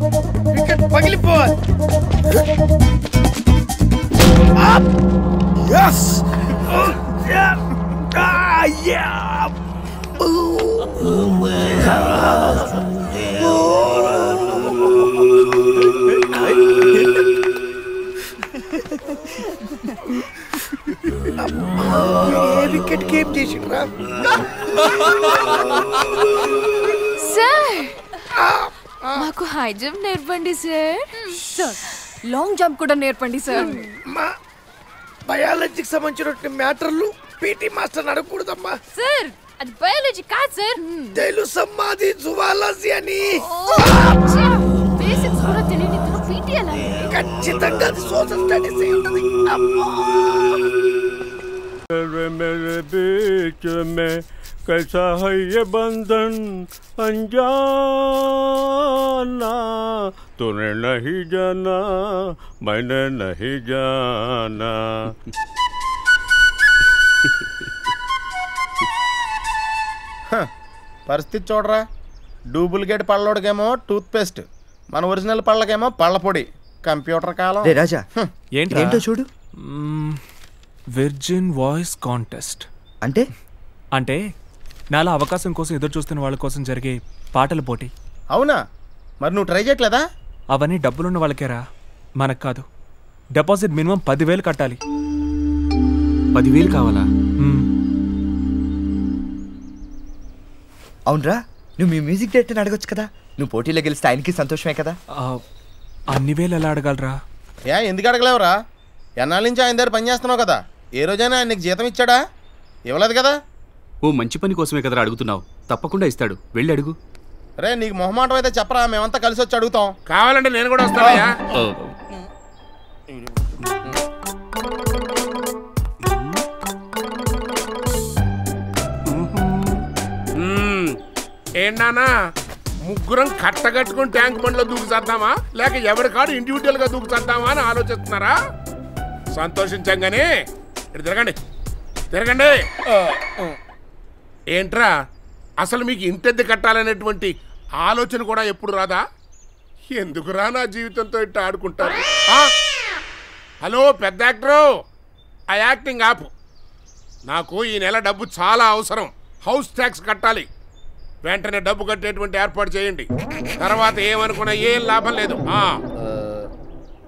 వికెట్ పగిలిపోవాలి. Yes! వికెట్ గేమ్ చేసిండ్రా సార్. మాకు హై జంప్ నేర్పండి సార్. సార్ లాంగ్ జంప్ కూడా నేర్పండి సార్. బయాలజీకి సంబంధించిన మ్యాటర్లు పీటీ మాస్టర్ అడగకూడదమ్మా. సార్ అది బయాలజీ కాదు సార్. తెలుసమ్మా, అది జువాలజీ అని. బేసిక్స్ కూడా తెలియని పీటీ ఎలా? ఖచ్చితంగా అది సోషల్ స్టడీస్ ఉంటుంది. मेरे बीच में कैसा है ये बंधन अनजाना, तूने नहीं जाना मैंने नहीं जाना. పరిస్థితి చూడరా, డూప్లికేట్ పళ్ళోడికేమో టూత్ పేస్ట్, మన ఒరిజినల్ పళ్ళకేమో పళ్ళ పొడి. కంప్యూటర్ కాలం. రాజా ఏంటో చూడు. విర్జిన్ వాయిస్ కాంటెస్ట్ అంటే అంటే నాలా అవకాశం కోసం ఎదురు చూస్తున్న వాళ్ళ కోసం జరిగే పాటల పోటీ. అవునా? మరి నువ్వు ట్రై చేయట్లేదా? అవన్నీ డబ్బులున్న వాళ్ళకేరా, మనకు కాదు. డిపాజిట్ మినిమం 10,000 కట్టాలి. 10,000 కావాలా? అవునరా, నువ్వు మీ మ్యూజిక్ డైరెక్టర్ని అడగొచ్చు కదా. నువ్వు పోటీలో గెలిస్తే ఆయనకి సంతోషమే కదా. అన్ని వేలు ఎలా అడగలరా? ఎందుకు అడగలేవురా? ఎన్నాళ్ళ నుంచి ఆయన దగ్గర పని చేస్తున్నావు కదా. ఏ రోజైనా ఆయన నీకు జీతం ఇచ్చాడా? ఇవ్వలేదు కదా. ఓ మంచి పని కోసమే కదా అడుగుతున్నావు, తప్పకుండా ఇస్తాడు, వెళ్ళి అడుగు. రే నీకు మొహమాటం అయితే చెప్పరా, మేమంతా కలిసి వచ్చి అడుగుతాం. కావాలంటే నేను కూడా వస్తానయ్యా. ఏంటన్నా ముగ్గురం కట్టగట్టుకుని ట్యాంక్ బండ్లో దూకు చేద్దామా, లేక ఎవరి కాడు ఇండివిజువల్ గా దూకు చేద్దామా అని ఆలోచిస్తున్నారా? సంతోషించంగానే ఇటు తిరగండి, తిరగండి. ఏంట్రా అసలు మీకు ఇంతెద్దు కట్టాలనేటువంటి ఆలోచన కూడా ఎప్పుడు రాదా? ఎందుకురా నా జీవితంతో ఇట్లా ఆడుకుంటారు? హలో పెద్ద యాక్టరు, ఆ యాక్టింగ్ ఆపు. నాకు ఈ నెల డబ్బు చాలా అవసరం. హౌస్ ట్యాక్స్ కట్టాలి. వెంటనే డబ్బు కట్టేటువంటి ఏర్పాటు చేయండి. తర్వాత ఏమనుకున్నా ఏం లాభం లేదు.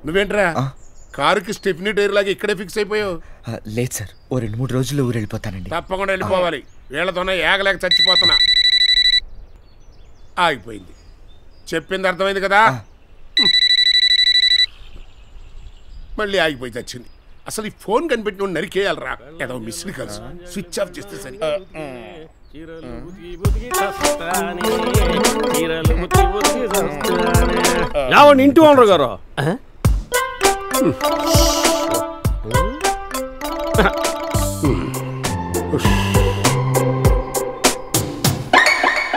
నువ్వేంట్రా కారుకి స్టెఫ్నీ టైర్ లాగా ఇక్కడే ఫిక్స్ అయిపోయావు? లేదు సార్, ఓ 2-3 రోజుల్లో ఊరు వెళ్ళిపోతానండి. తప్పకుండా వెళ్ళిపోవాలి. వీళ్ళతోనే ఏగలేక చచ్చిపోతున్నా. ఆగిపోయింది. చెప్పింది అర్థమైంది కదా? మళ్ళీ ఆగిపోయి చచ్చింది. అసలు ఈ ఫోన్ కనిపెట్టి నువ్వు నరికేయాలరా. ఏదో మిస్డ్ కాల్స్ స్విచ్ ఆఫ్ చేస్తే సరి. ఇంటి ఓనర్ గారు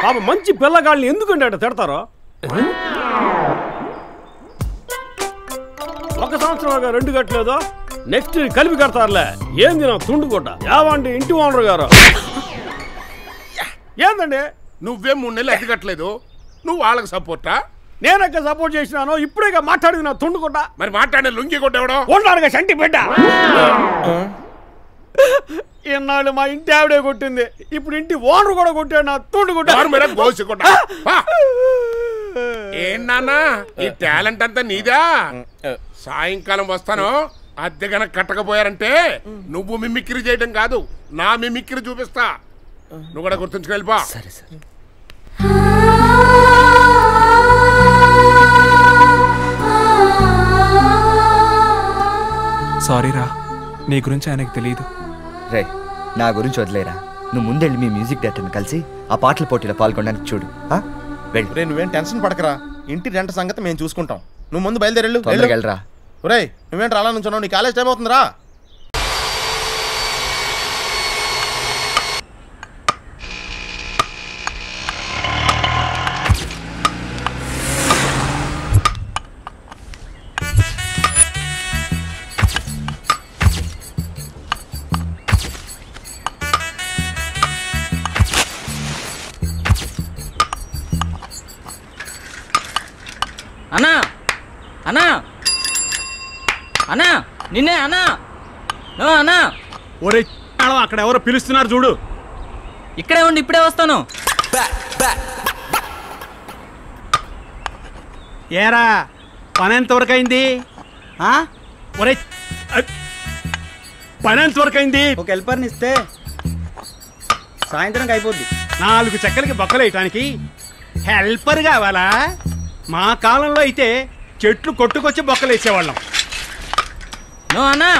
పాప మంచి పిల్లగాళ్ళని ఎందుకంటే అట్ట తిడతారో? 1 సంవత్సరంగా 2 కట్టలేదో నెక్స్ట్ కలిపి కడతారులే. ఏంది నా తుండు కొట్ట యావండి ఇంటి ఓనర్ గారు? ఏందండి నువ్వేం 3 నెలలు అద్దె కట్టలేదు, నువ్వు వాళ్ళకి సపోర్టా? నేనక్క సపోర్ట్ చేసినాను. ఇప్పుడే మాట్లాడింది నా తుండుకుంటా. మరి మాట్లాడిన లుంగి కొట్టేవడం ఉన్నాడుగా సంటి బిడ్డ. ఇన్నాళ్ళు మా ఇంటి ఆవిడే కొట్టింది, ఇప్పుడు ఇంటి ఓనర్ కూడా కొట్టాడు నా తుండుకుంటా. ఏంటన్నా ఈ టాలెంట్ అంతా నీదా? సాయంకాలం వస్తాను, అద్దె గనక కట్టకపోయారంటే నువ్వు మిమిక్రీ చేయడం కాదు, నా మిమిక్రీ చూపిస్తా. నువ్వు కూడా గుర్తుంచుకు వెళ్ళిపో. సరే సరే. సారీ రా, నీ గురించి ఆయనకు తెలియదు. రే, నా గురించి వదిలేరా. నువ్వు ముందెళ్ళి మీ మ్యూజిక్ డైరెక్టర్ని కలిసి ఆ పాటల పోటీలో పాల్గొనడానికి చూడు. రే, నువ్వేం టెన్షన్ పడకరా, ఇంటి రెంట సంగతి మేము చూసుకుంటాం. నువ్వు ముందు బయలుదేరెళ్ళు. వెళ్ళరా. రే, నువ్వేంటి అలా నుంచున్నావు? నీ కాలేజ్ టైం అవుతుందిరా. అన్నా అన్నా అన్నా నిన్నే అన్నా. అన్నా ఒరే అక్కడ ఎవరో పిలుస్తున్నారు చూడు. ఇక్కడే ఉండి ఇప్పుడే వస్తాను. ఏరా పని ఎంతవరకు అయింది? ఒరే పని ఎంతవరకు అయింది? ఒక హెల్పర్ని ఇస్తే సాయంత్రం అయిపోద్ది. 4 చెక్కలకి బొక్కలు వేయటానికి హెల్పర్ కావాలా? మా కాలంలో అయితే చెట్లు కొట్టుకొచ్చి బొక్కలు వేసేవాళ్ళం. అన్నా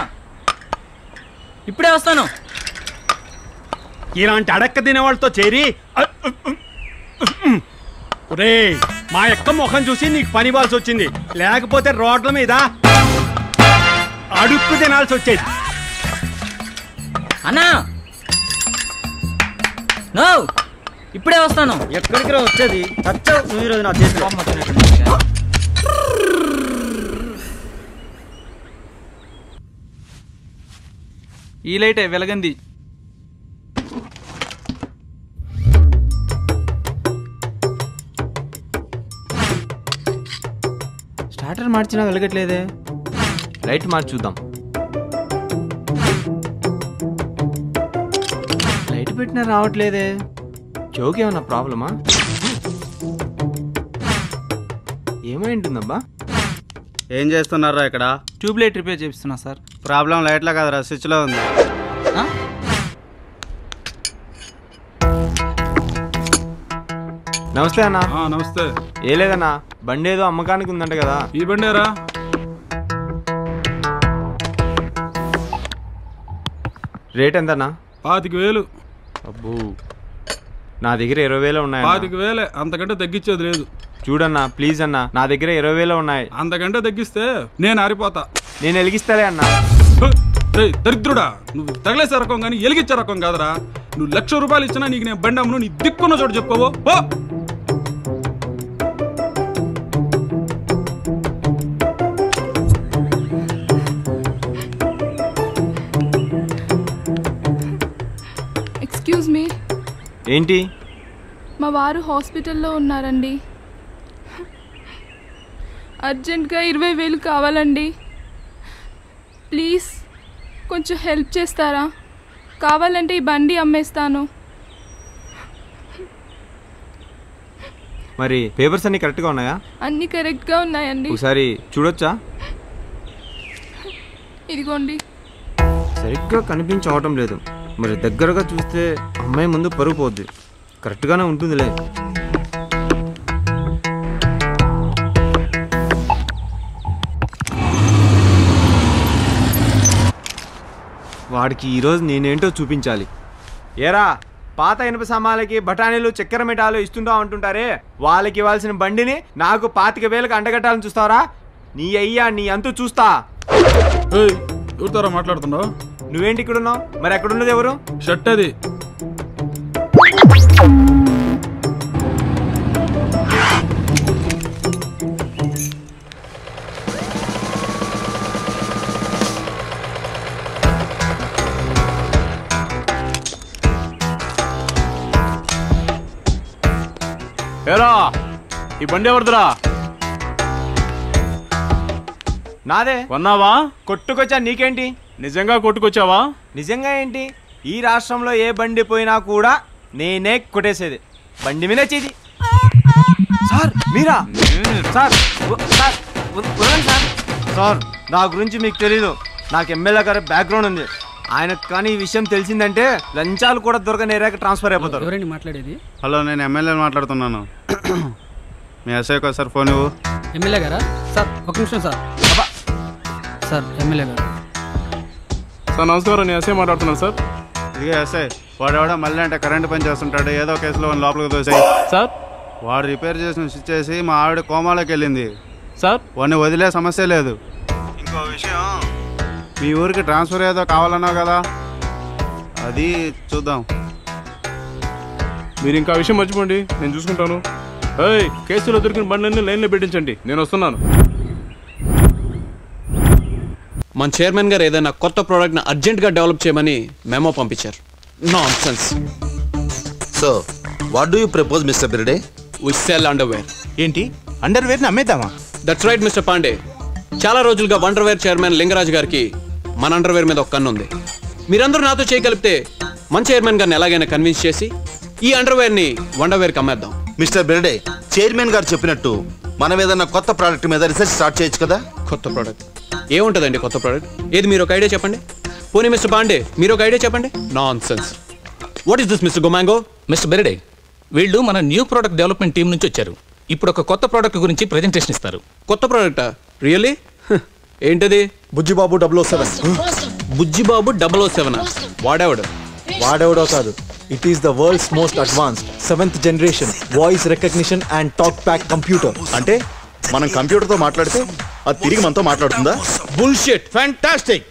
ఇప్పుడే వస్తాను. ఇలాంటి అడక్క తినేవాళ్ళతో చేరి రే మా యొక్క ముఖం చూసి నీకు పని ఇవ్వాల్సి వచ్చింది, లేకపోతే రోడ్ల మీద అడుక్కు తినాల్సి వచ్చేది. అన్నా ఇప్పుడే వస్తాను. ఎక్కడికి రా వచ్చేది? నువ్వు ఈరోజు నా చేతిలో ఈ లైటే వెలగంది. స్టార్టర్ మార్చినా వెలగట్లేదే. లైట్ మార్చి చూద్దాం. లైట్ పెట్టినా రావట్లేదే. జోకి ఏమన్నా ప్రాబ్లమా? ఏమైంటుందబ్బా? ఏం చేస్తున్నారా ఇక్కడ? ట్యూబ్ లైట్ రిపేర్ చేపిస్తున్నా సార్. ప్రాబ్లం లైట్లో కదరా, స్విచ్లో ఉంది. నమస్తే అన్న. నమస్తే. ఏ లేదన్నా, బండి ఏదో అమ్మకానికి ఉందంట కదా. ఈ బండేరా? రేట్ ఎంతన్నా? 25,000. అబ్బో, నా దగ్గర 20,000 ఉన్నాయి. 25,000 అంతకంటే తగ్గించేది లేదు. చూడన్నా ప్లీజ్ అన్నా, నా దగ్గర 20,000 ఉన్నాయి. అంతకంటే తగ్గిస్తే నేను ఆరిపోతా. నేను వెలిగిస్తాలే అన్నా. దరిద్రుడా, నువ్వు తగిలేసే రకం కానీ ఎలిగించే రకం కాదరా. నువ్వు 1,00,000 రూపాయలు ఇచ్చినా నీకు నేను బండి అమ్మును, నీ దిక్కున్న చోటు చెప్పుకోవో. Excuse me. ఏంటి? మా వారు హాస్పిటల్లో ఉన్నారండి. అర్జెంట్గా 20,000 కావాలండి. ప్లీజ్ కొంచెం హెల్ప్ చేస్తారా? కావాలంటే ఈ బండి అమ్మేస్తాను. మరి పేపర్స్ అన్ని కరెక్ట్గా ఉన్నాయా? అన్నీ కరెక్ట్గా ఉన్నాయండి. ఒకసారి చూడొచ్చా? ఇదిగోండి. సరిగ్గా కనిపించవటం లేదు. మరి దగ్గరగా చూస్తే అమ్మాయి ముందు పరుగు పోద్ది. కరెక్ట్గానే ఉంటుందిలే. వాడికి ఈరోజు నేనేంటో చూపించాలి. ఏరా, పాత ఇనుప సామాన్లకి బఠానీలు చక్కెర మిఠాలు ఇస్తుంటా అంటుంటారే, వాళ్ళకి ఇవ్వాల్సిన బండిని నాకు 25,000 అంటగట్టాలని చూస్తావరా? నీ అయ్యా నీ అంతు చూస్తా. ఎవరితో మాట్లాడుతున్నావు? నువ్వేంటి ఇక్కడ ఉన్నావు? మరి ఎక్కడున్నది ఎవరు? షర్ట్ అది. ఏరా, ఈ బండి ఎవరిదిరా? నాదే. కొన్నావా? కొట్టుకొచ్చా, నీకేంటి? నిజంగా కొట్టుకొచ్చావా? నిజంగా ఏంటి? ఈ రాష్ట్రంలో ఏ బండి పోయినా కూడా నేనే కొట్టేసేది. బండి మీద చేది. సార్ మీరా? సార్ సార్ వదలండి సార్. సార్ నా గురించి మీకు తెలీదు. నాకు ఎమ్మెల్యే గారి బ్యాక్గ్రౌండ్ ఉంది. ఆయనకు కానీ ఈ విషయం తెలిసిందంటే లంచాలు కూడా దొరకని ఏరియాకి ట్రాన్స్ఫర్ అయిపోతారు. ఎవరండి మాట్లాడేది? హలో, నేను ఎమ్మెల్యే మాట్లాడుతున్నాను. మీ ఎస్ఐకి ఒకసారి ఫోన్ ఇవ్వు. ఎమ్మెల్యే గారా? సార్ ఒక నిమిషం సార్. సార్ ఎమ్మెల్యే గారు. సార్ నమస్కారం, నేను ఎస్ఐ మాట్లాడుతున్నాను సార్. ఇదిగే ఎస్ఐ, వాడెవడో మళ్ళీ అంటే కరెంట్ పని చేస్తుంటాడు, ఏదో కేసులో లోపలికి దోసాయి సార్. వాడు రిపేర్ చేసిన స్విచ్ చేసి మా ఆవిడ కోమాలోకి వెళ్ళింది సార్. వాడిని వదిలే సమస్య లేదు. ఇంకో విషయం, మీ ఊరికి ట్రాన్స్ఫర్ ఏదో కావాలన్నావు కదా, అది చూద్దాం. మీరు ఇంకా విషయం మర్చిపోండి, నేను చూసుకుంటాను. ఏయ్, కేసులో దొరికిన బండ్లన్నీ లైన్లో పెట్టించండి, నేను వస్తున్నాను. మన చైర్మన్ గారు ఏదైనా కొత్త ప్రోడక్ట్ని అర్జెంట్గా డెవలప్ చేయమని మెమో పంపించారు. Nonsense. So what do you propose mister బిర్డే? We sell underwear. ఏంటి, అండర్వేర్ని అమ్మేద్దామా? That's right mister Pandey. చాలా రోజులుగా వండర్వేర్ చైర్మన్ లింగరాజ్ గారికి మన అండర్వేర్ మీద ఒక కన్ను ఉంది. మీరందరూ నాతో చేయగలిపితే మన చైర్మన్ గారిని ఎలాగైనా కన్విన్స్ చేసి ఈ అండర్వేర్ని వండర్వేర్కి అమ్మేద్దాం. మిస్టర్ బిర్డే, చైర్మన్ గారు చెప్పినట్టు మనం ఏదన్నా కొత్త ప్రోడక్ట్ మీద రీసెర్చ్ స్టార్ట్ చేయొచ్చు కదా? కొత్త ప్రోడక్ట్ ఏముంటుందండి? కొత్త ప్రోడక్ట్ ఏది? మీరు ఒక ఐడియా చెప్పండి. పోనీ మిస్టర్ పాండే మీరు ఒక ఐడియా చెప్పండి. Nonsense. What is this mister గొమాంగో? మిస్టర్ బెర్డే, వీళ్ళు మన న్యూ ప్రోడక్ట్ డెవలప్మెంట్ టీం నుంచి వచ్చారు. ఇప్పుడు ఒక కొత్త ప్రోడక్ట్ గురించి ప్రెజెంటేషన్ ఇస్తారు. కొత్త ప్రోడక్టా? రియల్లీ? ఏంటది? బుజ్జిబాబు 007. బుజ్జిబాబు 007? వాడేవాడు? వాడెవడో కాదు, it is the world's most advanced 7th generation voice recognition and talk pack computer. అంటే మనం కంప్యూటర్తో మాట్లాడితే అది తిరిగి మనతో మాట్లాడుతుందా? బుల్షిట్. ఫ్యాంటాస్టిక్.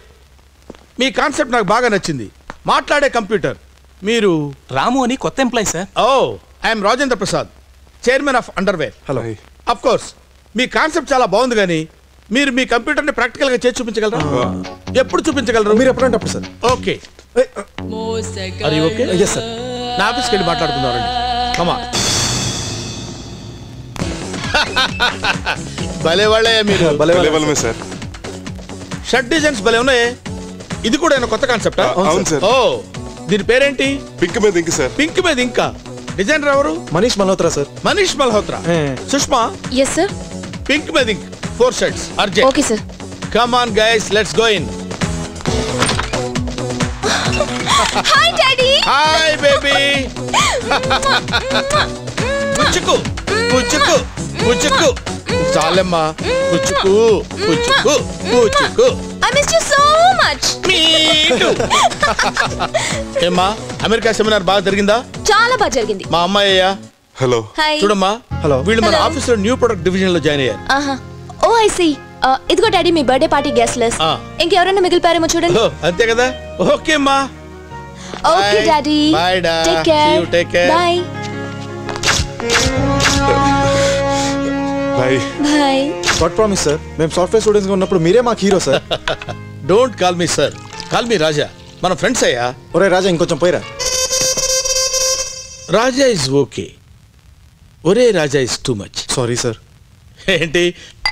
మీ కాన్సెప్ట్ నాకు బాగా నచ్చింది. మాట్లాడే కంప్యూటర్. మీరు రాము అని కొత్త employee sir. Oh, I'm Rajendra Prasad, chairman of underwear. Hello. Of course మీ కాన్సెప్ట్ చాలా బాగుంది, కానీ మీరు మీ కంప్యూటర్ని ప్రాక్టికల్గా చేసి చూపించగలరా? ఎప్పుడు చూపించగలరు? మీరు ఎప్పుడంటే అప్పుడు సార్. ఓకే. అరే ఓకే. Yes sir. నా ఆఫీస్కి వెళ్ళి మాట్లాడుకుందామండి. కమా. భలే వాళ్ళే మీరు. భలే సార్. షర్ట్ డిజైన్స్ భలే ఉన్నాయి. ఇది కూడా కొత్త కాన్సెప్టా? అవును సార్. ఓ, దీని పేరేంటి? పింక్ మీద ఇంక్ సార్. పింక్ మీద ఇంకా. డిజైనర్ ఎవరు? Manish Malhotra sir. Manish Malhotra. Sushma. Yes sir. Pink మీద ink 4 shirts urgent. Okay sir. Come on guys, let's go in. Hi daddy. Hi baby. పుచ్చుకు పుచ్చుకు పుచ్చుకు. చాలమ్మా. పుచ్చుకు పుచ్చుకు పుచ్చుకు. I miss you so much. Me too. ఏమ్మా, అమెరికా సెమినార్ బాగా జరిగిందా? చాలా బాగా జరిగింది. మా అమ్మాయ్యా. హలో. హాయ్. చూడమ్మా. హలో. వీళ్ళు మన ఆఫీస్ లో న్యూ ప్రొడక్ట్ డివిజన్ లో జాయిన్ అయ్యారు. ఆహా. ఓ ఐ సీ. ఇదిగో డాడీ మీ బర్త్డే పార్టీ గెస్ట్ లిస్ట్. ఇంకెవరైనా మిగిలిపారేమో చూడండి. అంతే కదా. ఓకే అమ్మా. Okay daddy. బై డా. Take care. You take care. Bye. Bye. Bye. God promise sir, మేము సాఫ్ట్వేర్ స్టూడెంట్స్ గా ఉన్నప్పుడు మీరే మాకు hero sir. Don't call me sir, call me Raja. మన ఫ్రెండ్స్ అయ్యా. ఒరే రాజా, ఇంకొంచెం పోయిరా. Raja is okay. ఒరే Raja is too much. Sorry sir. ఏంటి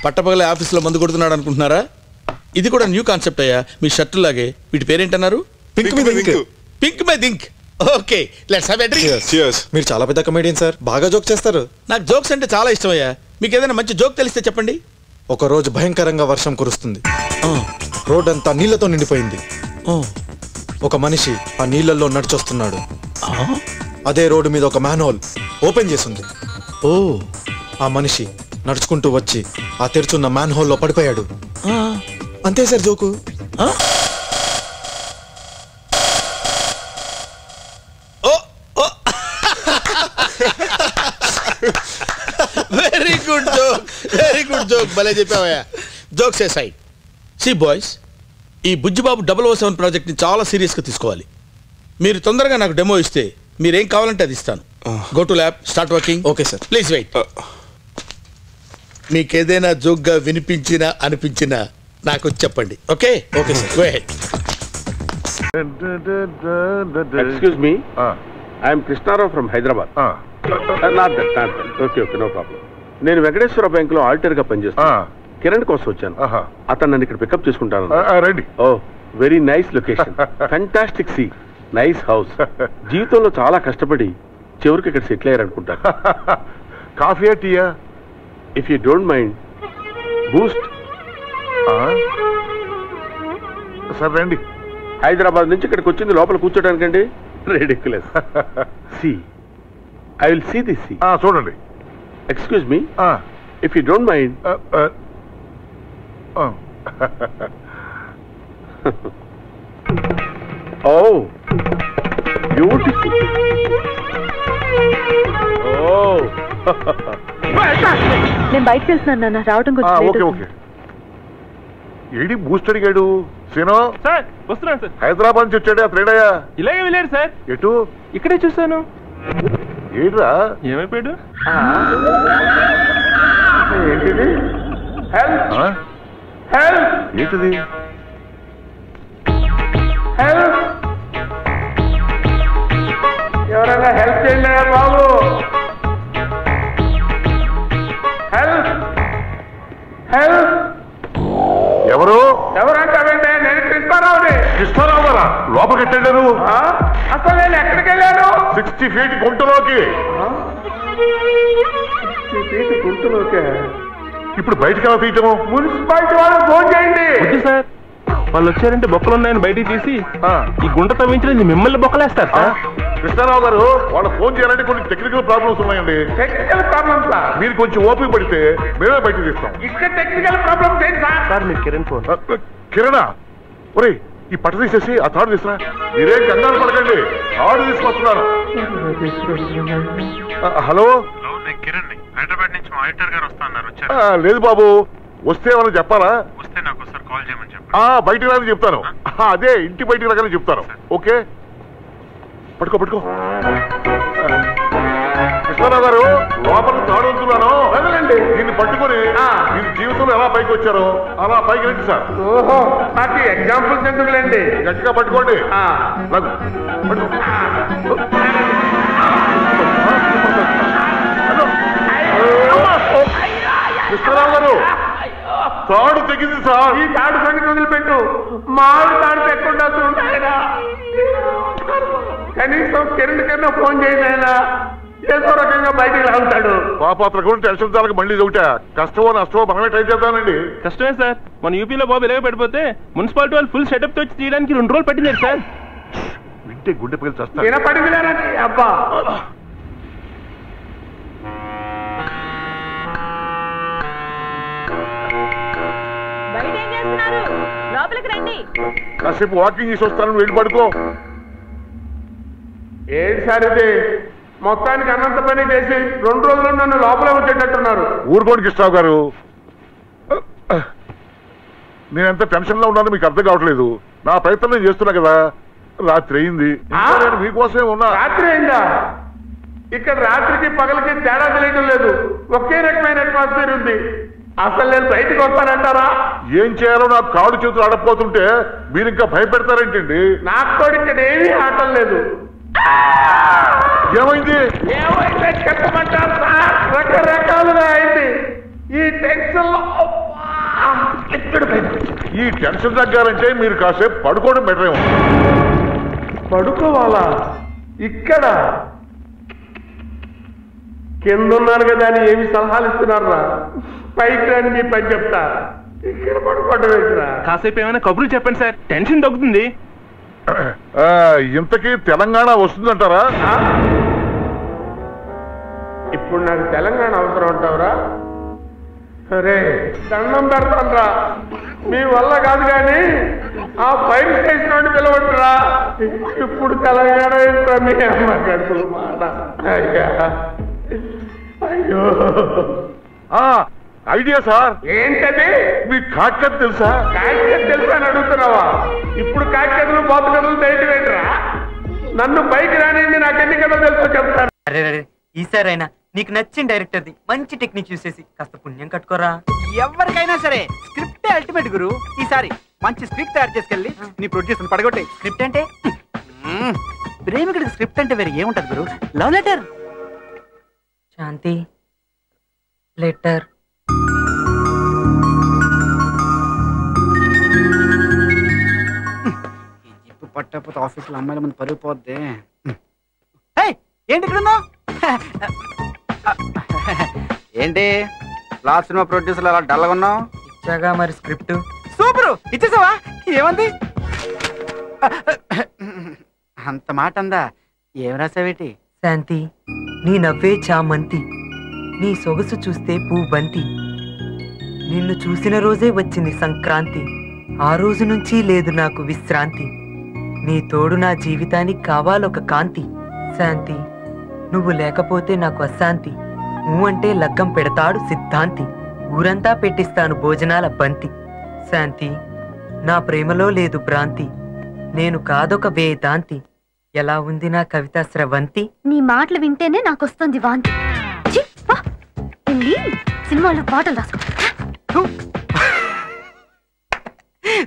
పట్టపగలే ఆఫీస్లో మందు కొడుతున్నాడు అనుకుంటున్నారా? ఇది కూడా న్యూ కాన్సెప్ట్ అయ్యా. మీ షర్టు లాగే. వీటి పేరేంటన్నారు? పింక్ మీద ఇంక్. పింక్ మీద ink. Okay, let's have a drink. Cheers. మీరు చాలా పెద్ద కమెడియన్ సార్, బాగా జోక్ చేస్తారు. నాకు జోక్స్ అంటే చాలా ఇష్టం అయ్యా. మీకు ఏదైనా మంచి జోక్ తెలిస్తే చెప్పండి. ఒక రోజు భయంకరంగా వర్షం కురుస్తుంది. రోడ్ అంతా నీళ్లతో నిండిపోయింది. ఒక మనిషి ఆ నీళ్ళల్లో నడిచొస్తున్నాడు. అదే రోడ్డు మీద ఒక మ్యాన్హోల్ ఓపెన్ చేసింది. ఆ మనిషి నడుచుకుంటూ వచ్చి ఆ తెరుచున్న మ్యాన్హోల్లో పడిపోయాడు. అంతే sir joke. Very good joke, very good joke. భలే చెప్పావయ్యా. జోక్స్ ఏ సైడ్. సి బాయ్స్, ఈ బుజ్జిబాబు 007 ప్రాజెక్ట్ని చాలా సీరియస్గా తీసుకోవాలి. మీరు తొందరగా నాకు డెమో ఇస్తే మీరేం కావాలంటే అది ఇస్తాను. Go to lab, start working. Okay sir. Please wait. మీకేదైనా జోక్గా వినిపించినా అనిపించినా నాకు చెప్పండి. Okay? Okay sir. Go ahead. Excuse me. I am Krishnarao from Hyderabad. Not that. Okay, no problem. నేను వెంకటేశ్వర బ్యాంక్ లో ఆడిటర్ గా పనిచేస్తాను. కిరణ్ కోసం వచ్చాను. అతను నన్ను ఇక్కడ పికప్ చేసుకుంటాను. రండి. Oh very nice location, fantastic see, nice house. జీవితంలో చాలా కష్టపడి చివరికి ఇక్కడ సెటిల్ అయ్యారనుకుంటాను. కాఫీయా టీయా? If you don't mind Boost. సరే రండి. హైదరాబాద్ నుంచి ఇక్కడికి వచ్చింది లోపల కూర్చోడానికండి. Ridiculous. See I will see this see. చూడండి. Excuse me, if you don't mind. Oh beautiful. నేను బయటకు వెళ్తున్నాను నాన్న, రావడం ఓకే ఓకే. ఏడి బూస్ట్ అడిగాడు సీనో? సార్ వస్తున్నాను సార్. హైదరాబాద్ నుంచి వచ్చాడు అతడయ్యా? ఇలాగే వెళ్ళాడు సార్. ఎటు? ఇక్కడే చూశాను. ఏడ్రా ఏమైపోయాడు? ఏంటిది? ఏంటిది? ఎవరైనా హెల్ప్ చేయండి బాబు. ఎవరు? ఎవరంటారండి? నేను కృష్ణారావుని. కృష్ణారావు గారా? లోపలికి ఎట్టాడు? అసలు నేను ఎక్కడికి వెళ్ళాను? 60 feet గుంటలోకి. 60 feet గుంటలోకే? ఇప్పుడు బయటకు ఎలా తీయటము? మున్సిపాలిటీ వాళ్ళు ఫోన్ చేయండి. వద్దు సార్, వాళ్ళు వచ్చారంటే బొక్కలు ఉన్నాయని బయటికి తీసి ఈ గుంట తవ్వించలేదు మిమ్మల్ని బొక్కలేస్తారు సార్. కృష్ణారావు గారు వాళ్ళు ఫోన్ చేయాలంటే కొన్ని టెక్నికల్ ప్రాబ్లమ్స్ ఉన్నాయండి. Technical problems? మీరు కొంచెం ఓపిక పడితే మేమే బయటకు తీస్తాం. ఇక్కడ టెక్నికల్ ప్రాబ్లమ్స్ ఏంటి సార్? సార్ మీరు కిరణ్ ఫోన్. కిరణా? ఒరే ఈ పట్ట తీసేసి ఆ తాడు తీసురా. మీరేం కంగారు పడకండి, తాడు తీసుకొస్తున్నారు. హలో హైదరాబాద్ నుంచి ఆడిటర్ గారు వస్తున్నారు. లేదు బాబు, వస్తే ఏమన్నా చెప్పాలా? వస్తే నాకు ఒకసారి కాల్ చేయమని చెప్పండి. బయటికి రాని చెప్తాను. అదే ఇంటి బయటికి రాగానే చెప్తాను. ఓకే పట్టుకో పట్టుకో. కృష్ణారావు గారు లోపల తాడు ఉంటున్నాను, దీన్ని పట్టుకొని మీరు జీవితంలో ఎలా పైకి వచ్చారో అలా పైకి రండి సార్. ఓహో, నాకు ఎగ్జాంపుల్స్ ఎందుకులేండి. గట్టిగా పట్టుకోండి. కృష్ణారావు గారు తాడు తెగింది సార్. ఈ తాడు సంగతి వదిలిపెట్టు, మామిడి తాడు తెక్కుండా చూడాయనా. కనీసం కిరణ్ కన్నా ఫోన్ చేయండి ఆయన, ఏదో రకంగా బయటికి లాగుతాడు. పాపాత్ర కూడా టెన్షన్ చాలక మళ్ళీ ఒకట కష్టమో నష్టమో మనమే ట్రై చేద్దామండి. కష్టమే సార్, మన యూపీలో బాబు ఇలాగే పడిపోతే మున్సిపాలిటీ వాళ్ళు ఫుల్ సెటప్ తో వచ్చి తీయడానికి 2 రోజులు పట్టింది సార్. వింటే గుండె పగిలి చేస్తారు. వినపడిందిలేనండి అబ్బా. కాసేపు వాకింగ్ చేసి వస్తాను, వెళ్ళి పడుకో. ఏంటి సార్ ఇది? మొత్తానికి అన్నంత పని చేసి 2 రోజులు నన్ను లోపలే వచ్చేటట్టున్నారు. ఊరుకోండి కృష్ణరావు గారు, నేను ఎంత టెన్షన్ లో ఉన్నానో మీకు అర్థం కావట్లేదు. నా ప్రయత్నం నేను చేస్తున్నా కదా. రాత్రి అయింది, నేను మీకోసమే ఉన్నా. రాత్రి అయిందా? ఇక్కడ రాత్రికి పగలకి తేడా తెలియడం లేదు, ఒకే రకమైన అట్మాస్ఫియర్ ఉంది. అసలు నేను బయటకు వస్తానంటారా? ఏం చేయాలో నాకు కాళ్ళు చేతులు ఆడపోతుంటే మీరు ఇంకా భయపెడతారేంటండి? నాకు కూడా ఇక్కడ ఏమీ ఆటం లేదు. ఏమైంది? ఏమైతే చెప్పమంటారు సార్, రకరకాలుగా అయింది. ఈ టెన్షన్ ఈ టెన్షన్ తగ్గాలంటే మీరు కాసేపు పడుకోవడం బెటర్ ఏమో. పడుకోవాలా? ఇక్కడ కింద ఉన్నాను కదా అని ఏమి సలహాలు ఇస్తున్నారా? పైకి రాని మీ పని చెప్తా, ఇక్కడ పడుకోవడం ఏంటిరా? కాసేపు ఏమైనా కబుర్లు చెప్పండి సార్, టెన్షన్ తగ్గుతుంది. ఇంతకీ తెలంగాణ వస్తుందంటారా? ఇప్పుడు నాకు తెలంగాణ అవసరం అంటావురా? సరే దండం పెడతానరా, మీ వల్ల కాదు కానీ ఆ ఫైర్ స్టేషన్ నుండి పిలవట్టురా. ఇప్పుడు తెలంగాణ ఏంటో మీ అమ్మ గడుపులు మాట. అయ్యా అయ్యో, ఐడియా సార్. ఏంటది? మీకు కాకికథ తెలుసా? కాకికథ తెలుసా అని అడుగుతున్నావా? ఇప్పుడు కాకికథలు బాతు కథలు తెలియటరా? నన్ను పైకి రానింది, నాకు ఎన్ని కథలు తెలుసో చెప్తాను. అరే ఈసారైనా నీకు నచ్చిన డైరెక్టర్ది మంచి టెక్నిక్ చూసేసి కాస్త పుణ్యం కట్టుకోరా. ఎవరికైనా సరే స్క్రిప్ట్ అల్టిమేట్ గురు. ఈసారి మంచి స్క్రిప్ట్ తయారు చేసుకెళ్ళి నీ ప్రొడ్యూసర్ పడగొట్టే. స్క్రిప్ట్ అంటే ప్రేమికుడికి స్క్రిప్ట్ అంటే వేరే ఏముంటది గురు? Love letter. శాంతి లెటర్. పట్టకపోతే ఆఫీసులో అమ్మాయిల ముందు పరిగిపోద్ది. ఏంటి ఇక్కడ ఏంటి లాస్ట్ సినిమా ప్రొడ్యూసర్ అలా డల్గా ఉన్నావు? ఇచ్చాగా మరి స్క్రిప్ట్. సూపర్, ఇచ్చేసావా? ఏమంది? అంత మాట అందా? ఏం రాసావేటి? శాంతి, నీ నవ్వే చామంతి, నీ సొగసు చూస్తే పూబంతి, నిన్ను చూసిన రోజే వచ్చింది సంక్రాంతి, ఆ రోజు నుంచి లేదు నాకు విశ్రాంతి, నీ తోడు నా జీవితానికి కావాలొక కాంతి. శాంతి, నువ్వు లేకపోతే నాకు అశాంతి, నువ్వు అంటే లగ్గం పెడతాడు సిద్ధాంతి, ఊరంతా పెట్టిస్తాను భోజనాల బంతి. శాంతి, నా ప్రేమలో లేదు భ్రాంతి, నేను కాదొక వేదాంతి, ఎలా ఉంది నా కవిత స్రవంతి? నీ మాటలు వింటేనే నాకు వస్తుంది వాంతి. సినిమాలో పాటలు రాసుకో.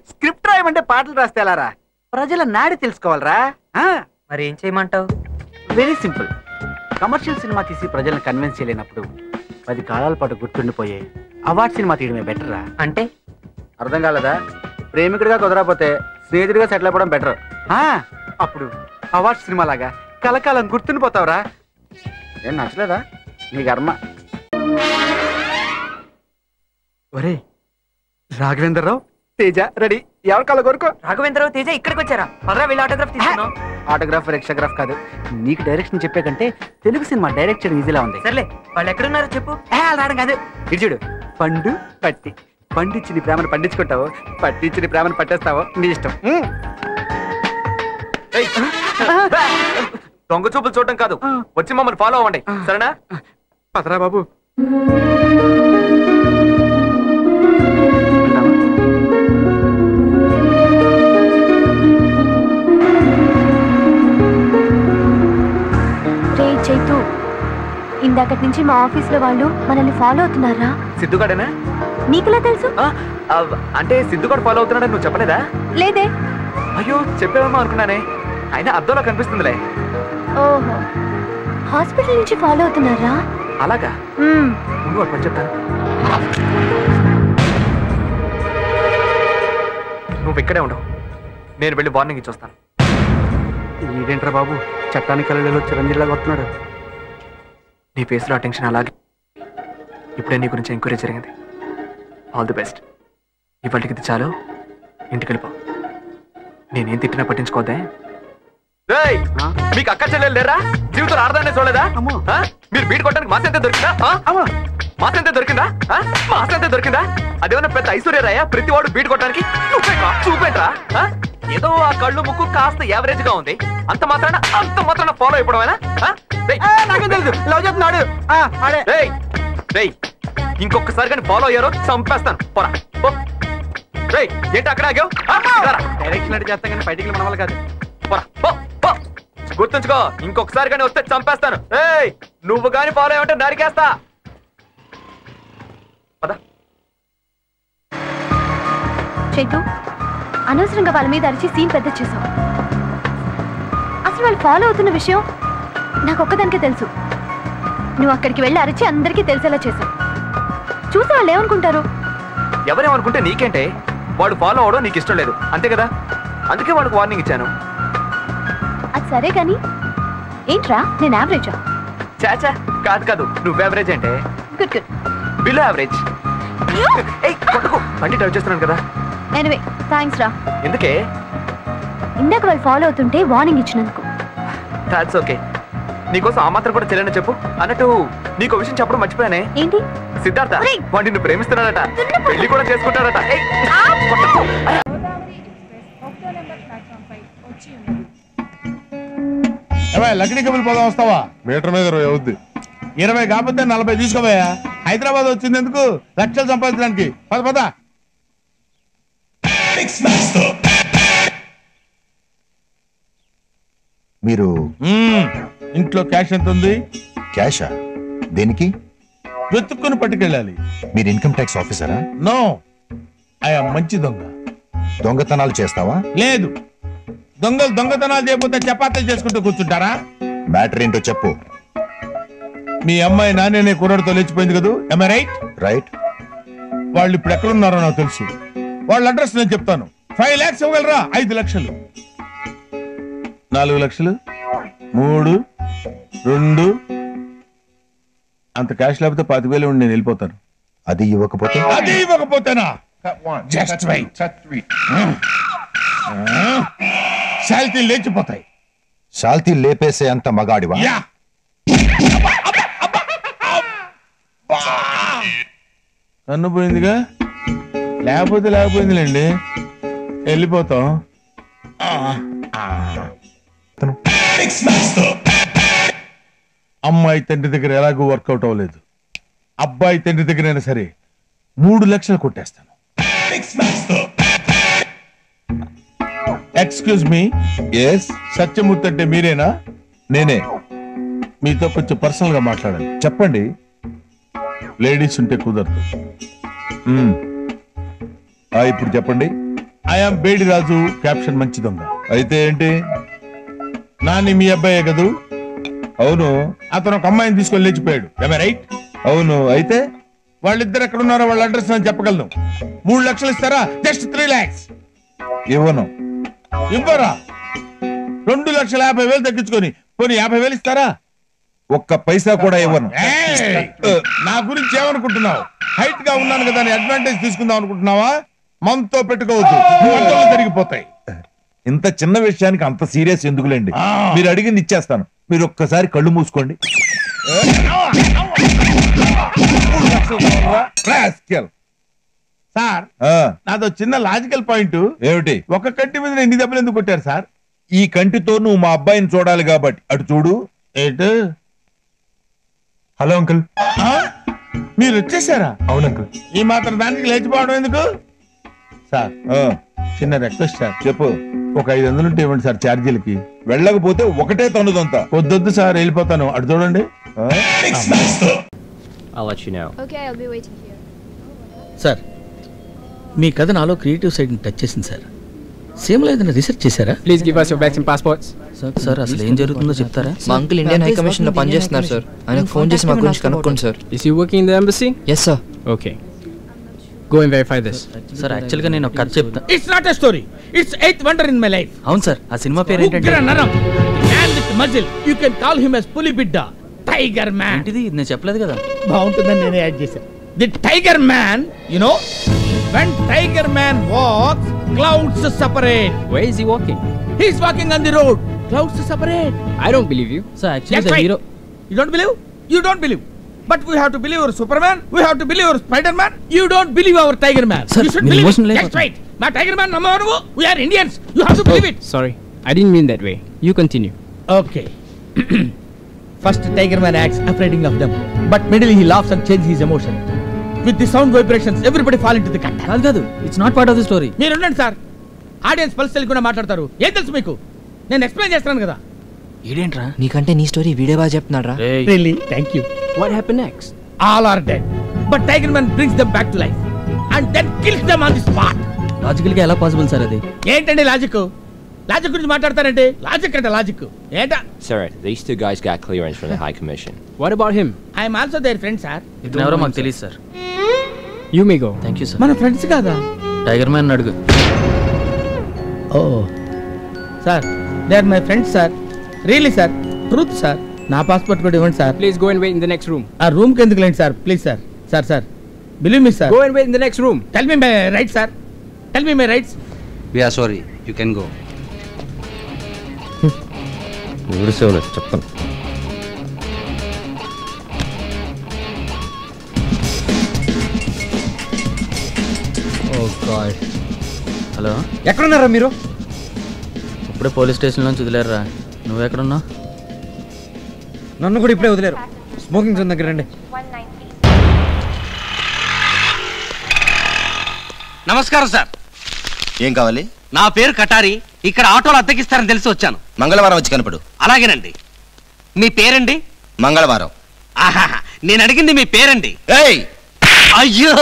స్క్రిప్ట్ రాయమంటే పాటలు రాస్తే ఎలారా? ప్రజల నాడి తెలుసుకోవాలరా. మరి ఏం చేయమంటావు? Very simple. కమర్షియల్ సినిమా తీసి ప్రజలను కన్విన్స్ చేయలేనప్పుడు 10 కాలాల పాటు గుర్తుండిపోయే అవార్డ్ సినిమా తీయడమే బెటర్ రా. అంటే అర్థం కాలేదా? ప్రేమికుడిగా కుదరకపోతే స్నేహితుడిగా సెటిల్ అయిపోవడం బెటర్. అప్పుడు అవార్డ్ సినిమా లాగా కలకాలం గుర్తుండిపోతావురా. ఏం నచ్చలేదా? నీ కర్మ. ఒరే రాఘవేంద్రరావు, తేజ రెడీ. ఎవరి కాల కోరుకో. రాఘవేంద్రరావు, తేజ ఇక్కడికి వచ్చారా? పర్రా వెళ్ళి ఆటోగ్రాఫ్ తీసుకున్నాం. ఆటోగ్రాఫ్ రిక్షాగ్రాఫ్ కాదు, నీకు డైరెక్షన్ చెప్పే కంటే తెలుగు సినిమా డైరెక్ట్ చేయడం ఈజీలా ఉంది. సర్లే, వాళ్ళు ఎక్కడున్నారో చెప్పు. రావడం కాదు, ఇటు చూడు. పండు పట్టి, పండిచ్చి నీ ప్రేమను పండించుకుంటావు, పట్టించి నీ ప్రేమను పట్టేస్తావు, నీ ఇష్టం. దొంగ చూపులు చూడటం కాదు, వచ్చి మమ్మల్ని ఫాలో అవ్వండి, సరేనా? పదరా బాబు. చైతు, ఇందాకటి నుంచి మా ఆఫీస్ లో వాళ్ళు మనల్ని ఫాలో అవుతున్నారా? సిద్ధుగాడేనా? నీకులా తెలుసు? అంటే సిద్ధుగాడు ఫాలో అవుతున్నాడని నువ్వు చెప్పలేదా? లేదే. అయ్యో, చెప్పేవేమో అనుకున్నానే. అయినా అద్దంలో కనిపిస్తుందిలే. ఓహో, హాస్పిటల్ నుంచి ఫాలో అవుతున్నారా? అలాగా? నువ్వు అప్పుడు చెప్తాను. నువ్వు ఇక్కడే ఉండవు, నేను వెళ్ళి వార్నింగ్ ఇచ్చొస్తాను. ఏంట్రా బాబు, చట్టానికి కళ్ళలో చిరంజీవిలాగా వస్తున్నాడు. నీ ఫేస్లో అటెన్షన్ అలాగే. ఇప్పుడే నీ గురించి ఎంక్వైరీ జరిగింది. All the best. ఇవాళకి ఇది చాలు, ఇంటికి వెళ్ళిపో. నేనేం తిట్టినా పట్టించుకోద్దే. మీకు అక్క చెల్లెలు లేరా? జీవితంలో ఆడదాన్ని చూడలేదా? మీరు బీట్ కొట్టడానికి మాసంతే దొరికిందా? మాసంతే దొరికిందా? మాసంతే దొరికిందా? అదేమన్నా పెద్ద ఐశ్వర్యరాయ ప్రతి వాడు బీట్ కొట్టడానికి? చూపేట్రా. ఏదో ఆ కళ్ళు ముక్కు కాస్త యావరేజ్ గా ఉంది, అంత మాత్రాన ఫాలో అయిపోవడమేనా? నాకేం తెలుసు, లవ్ చేస్తున్నాడు. ఇంకొకసారి కానీ ఫాలో అయ్యారో చంపేస్తాను. పోరా. ఏంటి అక్కడ ఆగావు? డైరెక్షన్ అంటే చేస్తాం కానీ బయటికి మన వాళ్ళు కాదు. గుర్తుంచుకో, ఇంకొకసారి కానీ వస్తే చంపేస్తాను. నువ్వు కానీ ఫాలో అయ్యావంటే నరికేస్తా. చైతు, అనవసరంగా వాళ్ళ మీద అరిచి సీన్ పెద్ద చేసావు. అసలు వాళ్ళు ఫాలో అవుతున్న విషయం నాకు ఒక్కదానికే తెలుసు. నువ్వు అక్కడికి వెళ్ళి అరిచి అందరికీ తెలిసేలా చేసావు. చూసి వాళ్ళు ఏమనుకుంటారు? ఎవరేమనుకుంటే నీకేంటే? వాడు ఫాలో అవడం నీకు ఇష్టం లేదు, అంతే కదా? అందుకే వాడికి వార్నింగ్ ఇచ్చాను. అది సరే కానీ ఏంట్రా, నేను యావరేజా? చాచా, కాదు, నువ్వు యావరేజ్ అంటే గుడ్ గుడ్, బిలో యావరేజ్. కొట్టుకో, బండి డ్రైవ్ చేస్తున్నాను కదా. ఎనివే థ్యాంక్స్ రా. ఎందుకే? ఇందాక వాళ్ళు ఫాలో అవుతుంటే వార్నింగ్ ఇచ్చినందుకు. That's okay. నీకోసం ఆ మాత్రం కూడా చెల్లెని చెప్పు. అన్నట్టు నీకో విషయం చెప్పడం మర్చిపోయానే. ఏంటి? సిద్ధార్థ వాడు నిన్ను ప్రేమిస్తున్నాడట, పెళ్లి కూడా చేసుకుంటాడట. లక్డీ కబుల్ పోదాం, వస్తావా? మీటర్ మీద 20 అవుద్ది. 20 కాకపోతే 40 తీసుకోబోయా. హైదరాబాద్ వచ్చింది ఎందుకు? లక్షలు సంపాదించడానికి. పద. మీరు ఇంట్లో క్యాష్ ఎంత ఉంది? క్యాషా? దేనికి? వెతుక్కుని పట్టుకెళ్ళాలి. మీరు ఇన్కమ్ ట్యాక్స్ ఆఫీసరా? నో, అయ్యా మంచి దొంగ. దొంగతనాలు చేస్తావా? లేదు. దొంగతనాలు చేయకపోతే చపాతీలు చేసుకుంటూ కూర్చుంటారా? మ్యాటర్ ఏంటో చెప్పు. మీ అమ్మాయి నానే కుర్రాడితో లేచిపోయింది కదా, రైట్? రైట్. వాళ్ళు ఇప్పుడు ఎక్కడున్నారో నాకు తెలుసు. వాళ్ళ అడ్రస్ నేను చెప్తాను. 5 lakhs ఇవ్వగలరా? 5 లక్షలు, 4 లక్షలు, 3, 2 అంత క్యాష్ లేకపోతే 25,000 ఉండి నేను వెళ్ళిపోతాను. అది ఇవ్వకపోతేనా? Just wait. శాలిటీ లేచిపోతాయి. శాల్తీ లేపేసే అంత మగాడివా? కన్ను పోయిందిగా, లేకపోయిందిలేండి, వెళ్ళిపోతాం. అమ్మాయి తండ్రి దగ్గర ఎలాగో వర్కౌట్ అవ్వలేదు. అబ్బాయి తండ్రి దగ్గర అయినా సరే 3 లక్షలు కొట్టేస్తాను. Excuse me. ఎస్. సత్యమూర్తి అంటే మీరేనా? నేనే. మీతో కొంచెం పర్సనల్ గా మాట్లాడాలి. చెప్పండి. లేడీస్ ఉంటే కుదరదు. ఇప్పుడు చెప్పండి. ఐఎమ్ బేడి రాజు, క్యాప్షన్ మంచి దొంగ. అయితే ఏంటి? నాని మీ అబ్బాయే కదూ? అవును. అతను ఒక అమ్మాయిని తీసుకొని లేచిపోయాడు, రైట్? అవును. అయితే వాళ్ళిద్దరు ఎక్కడ ఉన్నారో వాళ్ళ అడ్రస్ నేను చెప్పగలను. 3 లక్షలు ఇస్తారా? Just 3 lakhs. ఇవ్వను. ఇవ్వరా? 2,50,000 తగ్గించుకొని పోనీ 50,000 ఇస్తారా? ఒక్క పైసా కూడా ఇవ్వను. నా గురించి ఏమనుకుంటున్నావు? హైట్ గా ఉన్నాను కదా అని అడ్వాంటేజ్ తీసుకుందాం అనుకుంటున్నావా? మనతో పెట్టుకోవద్దు, జరిగిపోతాయి. ఇంత చిన్న విషయానికి అంత సీరియస్ ఎందుకులేండి? మీరు అడిగింది ఇచ్చేస్తాను. మీరు ఒక్కసారి కళ్ళు మూసుకోండి. సార్, నాదో చిన్న లాజికల్ పాయింట్. ఏమిటి? ఒక కంటి మీద ఎన్ని దెబ్బలు ఎందుకు కొట్టారు సార్? ఈ కంటితో నువ్వు మా అబ్బాయిని చూడాలి కాబట్టి. అటు చూడు. ఏటు? Hello uncle. మీరు వచ్చేసారా? అవును అంకుల్. ఈ మాత్రం దానికి లేచిపోవడం ఎందుకు? సార్, చిన్న రిక్వెస్ట్ సార్. చెప్పు. ఒక 500 ఉంటే ఇవ్వండి సార్ ఛార్జీలకి. వెళ్ళకపోతే ఒకటే తన్నుదంతా. వద్దొద్దు సార్, వెళ్ళిపోతాను. అటు చూడండి. సార్, మీ కథ నాలో క్రియేటివ్ సైడ్ని టచ్ చేసింది సార్. సేమ్లో ఏదైనా రీసెర్చ్ చేశారా? Please give us your bags and passports. Sir అసలు ఏం జరుగుతుందో చెప్తారా? మా అంకుల్ ఇండియన్ హై కమిషన్ లో పనిచేస్తున్నారు సార్. ఆయనకు ఫోన్ చేసి మా గురించి కనుక్కోండి sir. Is he working in the embassy? Yes sir. Okay. Go and verify this. Sir, యాక్చువల్గా నేను ఒక కథ చెప్తాను. It's not a story, it's 8th wonder in my life. అవును సార్, ఆ సినిమా పేరు ఏంటంటే నరం. Man with muscle. You can call him as పులి బిడ్డ, టైగర్ మ్యాన్. ఇది నేను చెప్పలేదు కదా. బాగుంటుందని నేనే యాడ్ చేశాను. The tiger man, you know, when tiger man walks, clouds separate. Where is he walking? He is walking on the road, clouds separate. I don't believe you. Sir, actually the hero. You don't believe? You don't believe. But we have to believe our Superman, we have to believe our Spider-Man. You don't believe our Tiger Man. Sir, you should believe it. That's right. My Tiger Man number 1. We are Indians. You have to believe it. Sorry, I didn't mean that way. You continue. Okay. First Tiger Man acts afraid of them, but middle he laughs and changes his emotion. With the sound vibrations, everybody fall into the cut. కాదు, it's not part of the story. మీరు ఉండండి sir. Audience pulse తెలియకుండా మాట్లాడతారు. ఏం తెలుసు మీకు? నేను explain చేస్తున్నాను కదా. ఇదేంట్రా? నీకంటే నీ స్టోరీ వీడే బాగా చెప్తున్నారా? Really? Thank you. What happened next? All are dead, but Tiger Man brings them back to life and then kills them on the spot. Logical గా ఎలా పాసిబుల్ సార్ అది? ఏంటండి లాజిక్? లాజిక్ గురించి మాట్లాడతారంటే లాజిక్ అంటే logic ఏంటా? Sir, these 2 guys got clearance from the High Commission. What about him? I am also their friend, sir. ఇతను ఎవరో మాకు తెలియదు సార్. You may go. Thank you sir. మన ఫ్రెండ్స్ కాదా? టైగర్ మ్యాన్ అడుగు. Oh sir, they are my friends sir. Really sir, truth sir. నా passport కూడా ఇవ్వండి sir. Please go and wait in the next room. ఆ రూమ్ కి ఎందుకు లేండి sir? Please sir. Sir sir, believe me sir. Go and wait in the next room. Tell me my rights, sir. Tell me my rights. We are sorry. You can go. చెప్తాను. Hello, ఎక్కడున్నారా మీరు? ఇప్పుడే police station నుంచి వదిలేరా. నువ్వెక్కడున్నావు? నన్ను కూడా ఇప్పుడే వదిలేరు. Smoking zone దగ్గర రండి. నమస్కారం సార్. ఏం కావాలి? నా పేరు కటారి. ఇక్కడ ఆటోలు అద్దెకిస్తారని తెలిసి వచ్చాను. మంగళవారం వచ్చి కనపడు. అలాగేనండి. మీ పేరండి? మంగళవారం. ఆహాహా, నేను అడిగింది మీ పేరండి. ఏయ్, అయ్యో,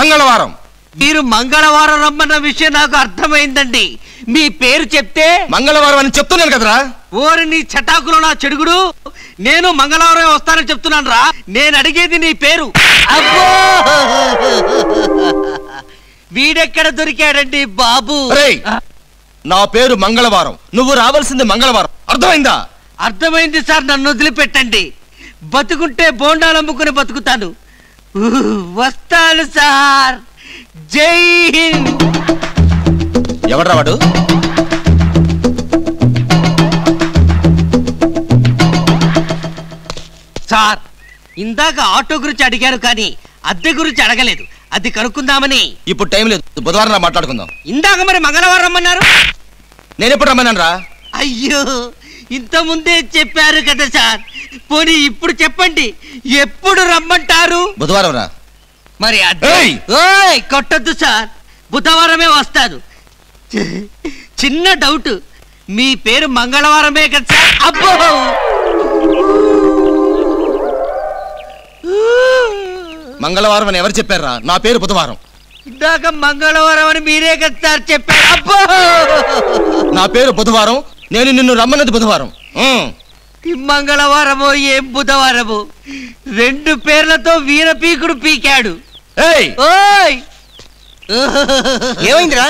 మంగళవారం. మీరు మంగళవారం రమ్మన్న విషయం నాకు అర్థమైందండి. మీ పేరు చెప్తే మంగళవారం అని చెప్తున్నాను కదరా. ఓరి నీ చటాకులో నా చెడుగుడు. నేను మంగళవారం వస్తానని చెప్తున్నాను రా. నేను అడిగేది నీ పేరు. అబ్బో వీడెక్కడ దొరికాడండి బాబు? నా పేరు మంగళవారం, నువ్వు రావాల్సింది మంగళవారం. అర్థమైందా? అర్థమైంది సార్, నన్ను వదిలిపెట్టండి. బతుకుంటే బోండాలు అమ్ముకుని బతుకుతాను. వస్తాను సార్. జై హింద్. ఎవడ్రా వాడు? సార్ ఇందాక ఆటో గురించి అడిగాను కానీ అద్దె గురించి అడగలేదు. అది కనుక్కుందామని. ఇప్పుడు టైం లేదు, బుధవారం మాట్లాడుకుందాం. ఇందాక మరి మంగళవారం రమ్మన్నారు. నేను ఎప్పుడు రమ్మన్నాను రా? అయ్యో ఇంత ముందే చెప్పారు కదా సార్. పోనీ ఇప్పుడు చెప్పండి, ఎప్పుడు రమ్మంటారు? బుధవారం రా. మరి కొట్టద్దు సార్, బుధవారమే వస్తాను. చిన్న డౌట్, మీ పేరు మంగళవారమే కదా సార్? అబ్బో మంగళవారం అని ఎవరు చెప్పారా? నా పేరు బుధవారం. ఇందాక మంగళవారం అని మీరే కదా సార్ చెప్పారు. అబ్బో నా పేరు బుధవారం, నేను నిన్ను రమ్మన్నది బుధవారం. మంగళవారమో ఏం బుధవారమో, రెండు పేర్లతో వీరపీకుడు పీకాడు. ఏమైందిరా?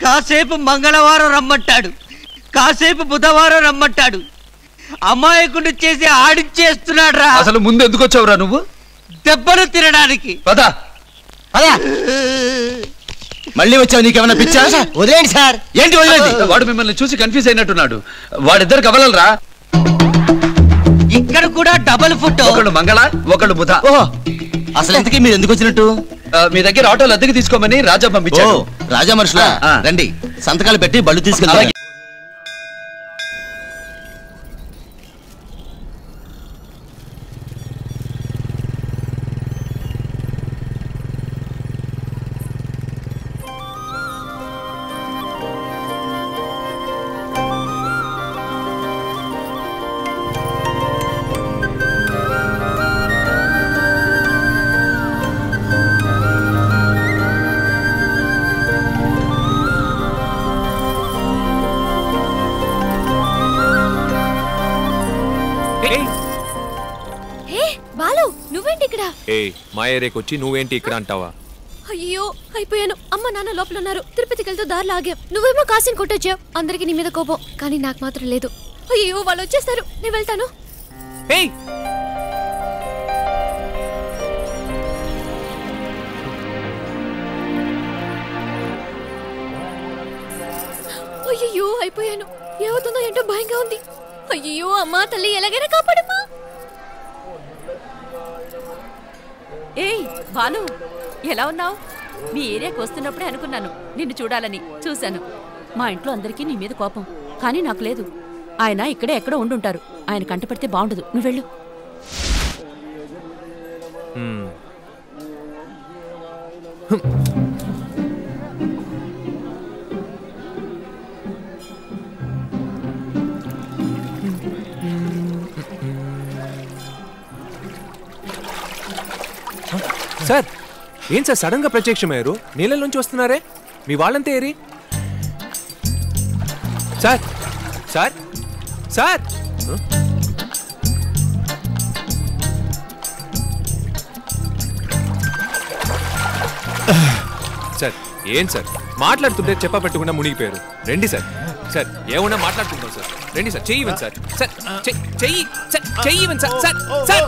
కాసేపు మంగళవారం రమ్మంటాడు, కాసేపు బుధవారం రమ్మంటాడు. అమాయకుడు చేసి ఆడిచ్చేస్తున్నాడు రా. అసలు ముందు ఎందుకు వచ్చావురా నువ్వు? దెబ్బలు తినడానికి. పదా మళ్ళీ వచ్చావు, నీకేమన్నా పిచ్చా? వదిలేండి సార్. ఏంటి వదిలేండి? వాడు మిమ్మల్ని చూసి కన్ఫ్యూజ్ అయినట్టున్నాడు. వాడిద్దరు కవలరా. ఇక్కడ కూడా డబుల్ ఫుట్. ఒకళ్ళు మంగళ, ఒకళ్ళు బుధ. అసలు ఇంతకీ మీరు ఎందుకు వచ్చినట్టు? మీ దగ్గర ఆటోలు అద్దెకి తీసుకోమని రాజా పంపించాడు. రాజా మనుషులా? రండి, సంతకాలు పెట్టి బళ్ళు తీసుకెళ్తారు. మా ఏరియాకి వచ్చి నువ్వేంటి ఇక్కడ అంటావా? అయ్యో అయిపోయాను. అమ్మ నాన్న లోపల ఉన్నారు. తిరుపతికి వెళ్తూ దారిలో ఆగాం. నువ్వేమో కాసిని కొట్టొచ్చావు. అందరికి నీ మీద కోపం, కానీ నాకు మాత్రం లేదు. అయ్యో వాళ్ళు వచ్చేస్తారు, నేను వెళ్తాను. అయ్యో అయిపోయాను. ఏమవుతుందో ఏంటో భయంగా ఉంది. అయ్యో అమ్మా తల్లి, ఎలాగైనా కాపాడమ్మా. ఏయ్ బాలు, ఎలా ఉన్నావు? మీ ఏరియాకి వస్తున్నప్పుడే అనుకున్నాను నిన్ను చూడాలని. చూశాను. మా ఇంట్లో అందరికీ నీ మీద కోపం, కానీ నాకు లేదు. ఆయన ఇక్కడే ఎక్కడో ఉండుంటారు. ఆయన కంటపడితే బాగుండదు. నువ్వు వెళ్ళు. సార్ ఏం సార్ సడన్ గా ప్రత్యక్షమయ్యారు? నీళ్ళలోంచి వస్తున్నారే, మీ వాళ్ళంతా ఏరి? సార్ సార్ సార్ సార్ ఏం సార్ మాట్లాడుతుంటే చెప్ప పెట్టకుండా మునిగిపోయారు. రండి సార్. సార్ ఏమన్నా మాట్లాడుతున్నాం సార్. రండి సార్, చెయ్యి సార్. సార్ చెయ్యి సార్, చెయ్యి sir. Sir sir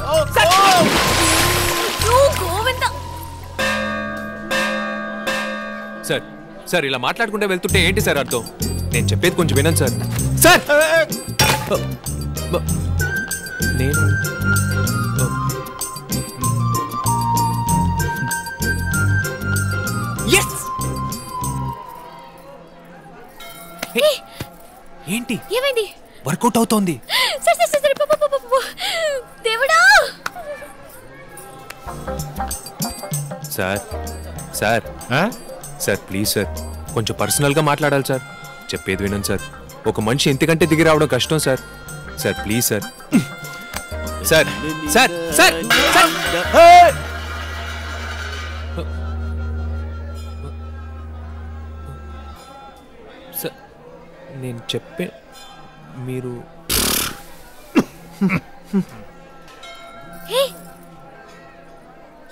sir sir ఇలా మాట్లాడుకుంటే వెళ్తుంటే ఏంటి సార్ అర్థం? నేను చెప్పేది కొంచెం వినండి సార్. సార్ నేను ఏంటి ఏమైంది? వర్కౌట్ అవుతోంది. దేవుడా! Sir sir sir please sir, కొంచెం పర్సనల్గా మాట్లాడాలి సార్. చెప్పేది వినండి సార్. ఒక మనిషి ఎంతకంటే దిగి రావడం కష్టం sir. Sir please sir. Sir sir sir sir నేను చెప్పే మీరు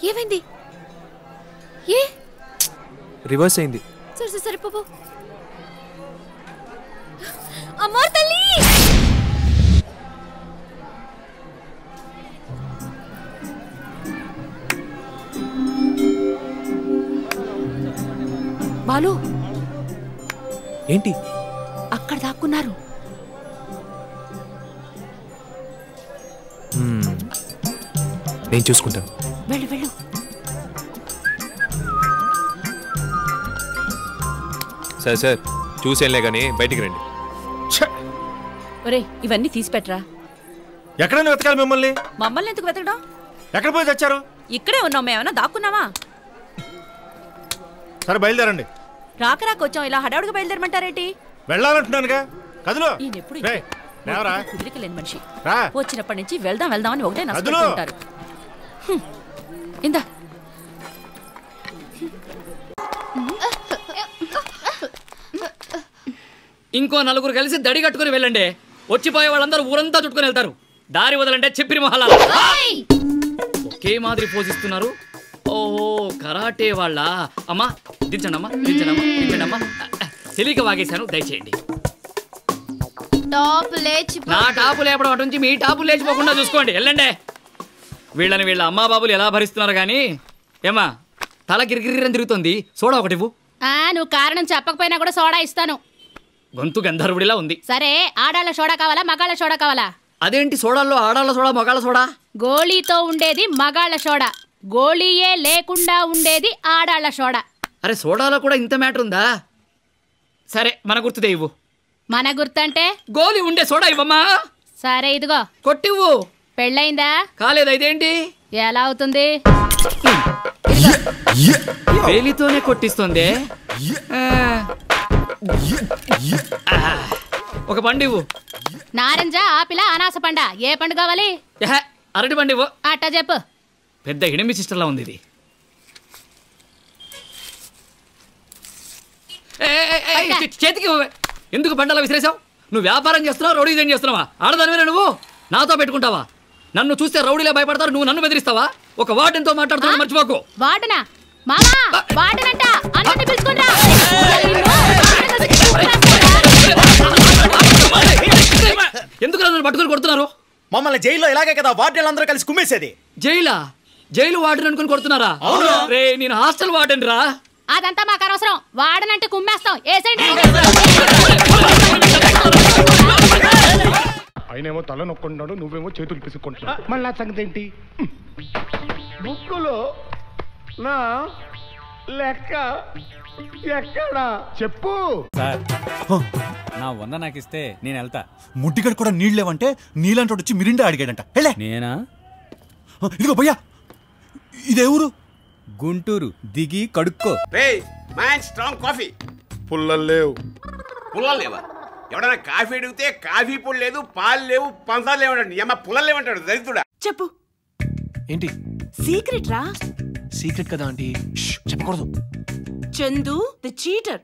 ఏమైంది? ఏ రివర్స్ అయింది. సరే సరే పో. అమ్మో తల్లి! బాలు ఏంటి? అక్కడ దాక్కున్నారు. నేను చూసుకుంటాను. వెళ్ళు వెళ్ళు. సార్ చూసేంలే కానీ బయటికి రండి. ఒరే ఇవన్నీ తీసి పెట్టరా. ఎక్కడైనా వెతకాలి మిమ్మల్ని. మమ్మల్ని ఎందుకు వెతకడం? ఎక్కడ పోయి తెచ్చారు? ఇక్కడే ఉన్నాం. మేమన్నా దాక్కున్నావా? సరే బయలుదేరండి. రాక వచ్చాం. ఇలా హడావుడిగా బయలుదేరమంటారేంటి? వెళ్ళాలంటున్నానుగా. కదులు. ఈయనెప్పుడు కుదిరిక లేని మనిషి. వచ్చినప్పటి నుంచి వెళ్దాం అని ఒకటే నష్టపోతుంటారు. ఇందా ఇంకో నలుగురు కలిసి దడి కట్టుకుని వెళ్ళండి. వచ్చిపోయే వాళ్ళందరూ ఊరంతా చుట్టుకుని వెళ్తారు. దారి వదలంటే చెప్పిన మొహాల ఒకే మాదిరి పోజిస్తున్నారు. ఓహో కరాటే వాళ్ళ. అమ్మా దించండమ్మా. తెలియక వాగేశాను, దయచేయండి. నా టాపు లేపడం అటు నుంచి మీ టాపు లేచిపోకుండా చూసుకోండి. వెళ్ళండి. వీళ్ళని వీళ్ళ అమ్మా బాబులు ఎలా భరిస్తున్నారు కానీ. ఏమా తల గిరిగిరిని తిరుగుతుంది. సోడా ఒకటి ఇవ్వు. నువ్వు కారణం చెప్పకపోయినా కూడా సోడా ఇస్తాను. గొంతు గంధర్వుడిలా ఉంది. సరే ఆడాళ్ళ సోడా కావాలా మగాళ్ళ సోడా కావాలా? అదేంటి సోడాల్లో ఆడాళ్ళ సోడా మగాళ్ళ సోడా? గోళీతో ఉండేది మగాళ్ళ సోడా, గోళీయే లేకుండా ఉండేది ఆడాళ్ళ సోడా. అరే సోడాలో కూడా ఇంత మ్యాటర్ ఉందా? సరే మన గుర్తుదే ఇవ్వు. మన గుర్తంటే గోళీ ఉండే సోడా ఇవ్వమ్మా. సరే ఇదిగో కొట్టివ్వు. పెళ్ళయిందా? కాలేదు. ఇదేంటి ఎలా అవుతుంది? వేలితోనే కొట్టిస్తుంది. ఒక పండు ఇవ్వు. నారింజ, ఆపిల, అనాస పండ, ఏ పండు కావాలి? అరటి పండు ఇవ్వు. అట్టా చెప్పు. పెద్ద ఎనిమి సిస్టర్లా ఉంది ఇది. చేతికి ఎందుకు పండలా విసిరేసావు? నువ్వు వ్యాపారం చేస్తున్నావు, రౌడీ ఏం చేస్తున్నావా? ఆడదానివేనా నువ్వు? నాతో పెట్టుకుంటావా? నన్ను చూస్తే రౌడీలా భయపడతారు, నువ్వు నన్ను బెదిరిస్తావా? ఒక వార్డెన్తో మాట్లాడుతున్నా మర్చిపోకు. వార్డెనా? మామా వార్డెనంట, అందరిని పిలుచుకుని రా. ఎందుకు నన్ను పట్టుకుని కొడుతున్నారు? మమ్మల్ని జైల్లో ఇలాగే కదా వార్డెన్లు అందరూ కలిసి కుమ్మేసేది. జైలు వార్డెన్ అనుకుని కొడుతున్నారా? రే నేను హాస్టల్ వార్డెన్ రా. అదంతా మాకు అనవసరం. వార్డెనంటే కుమ్మేస్తాం. ఆయనేమో తల నొక్కుంటున్నాడు, నువ్వేమో చేతులు పిసుకుంటున్నావు. మళ్ళీ నా సంగతి ఏంటి? బుక్కులో నా లెక్క ఎక్కడా చెప్పు. నా 100 నాకు ఇస్తే నేను వెళ్తా. ముట్టిగడు కూడా నీళ్ళు లేవంటే నీళ్ళంటే వచ్చి మిరిండా అడిగాడంట. నేనా? ఇదిగో భయ్యా, ఇదే ఊరు? గుంటూరు. దిగి కడుక్కో. Strong coffee. పుల్లలు లేవు. పుల్లలు లేవా? ఎవడన్నా కాఫీ అడిగితే కాఫీ పొడి లేదు, పాలు లేవు, పంచదార లేవంటాడు. ఏమన్నా పుల్లలు లేవంటాడు దరిద్రుడా. చెప్పు. ఏంటి? సీక్రెట్ రా. సీక్రెట్ కదా ఆంటీ, చెప్పకూడదు. Chandu the cheater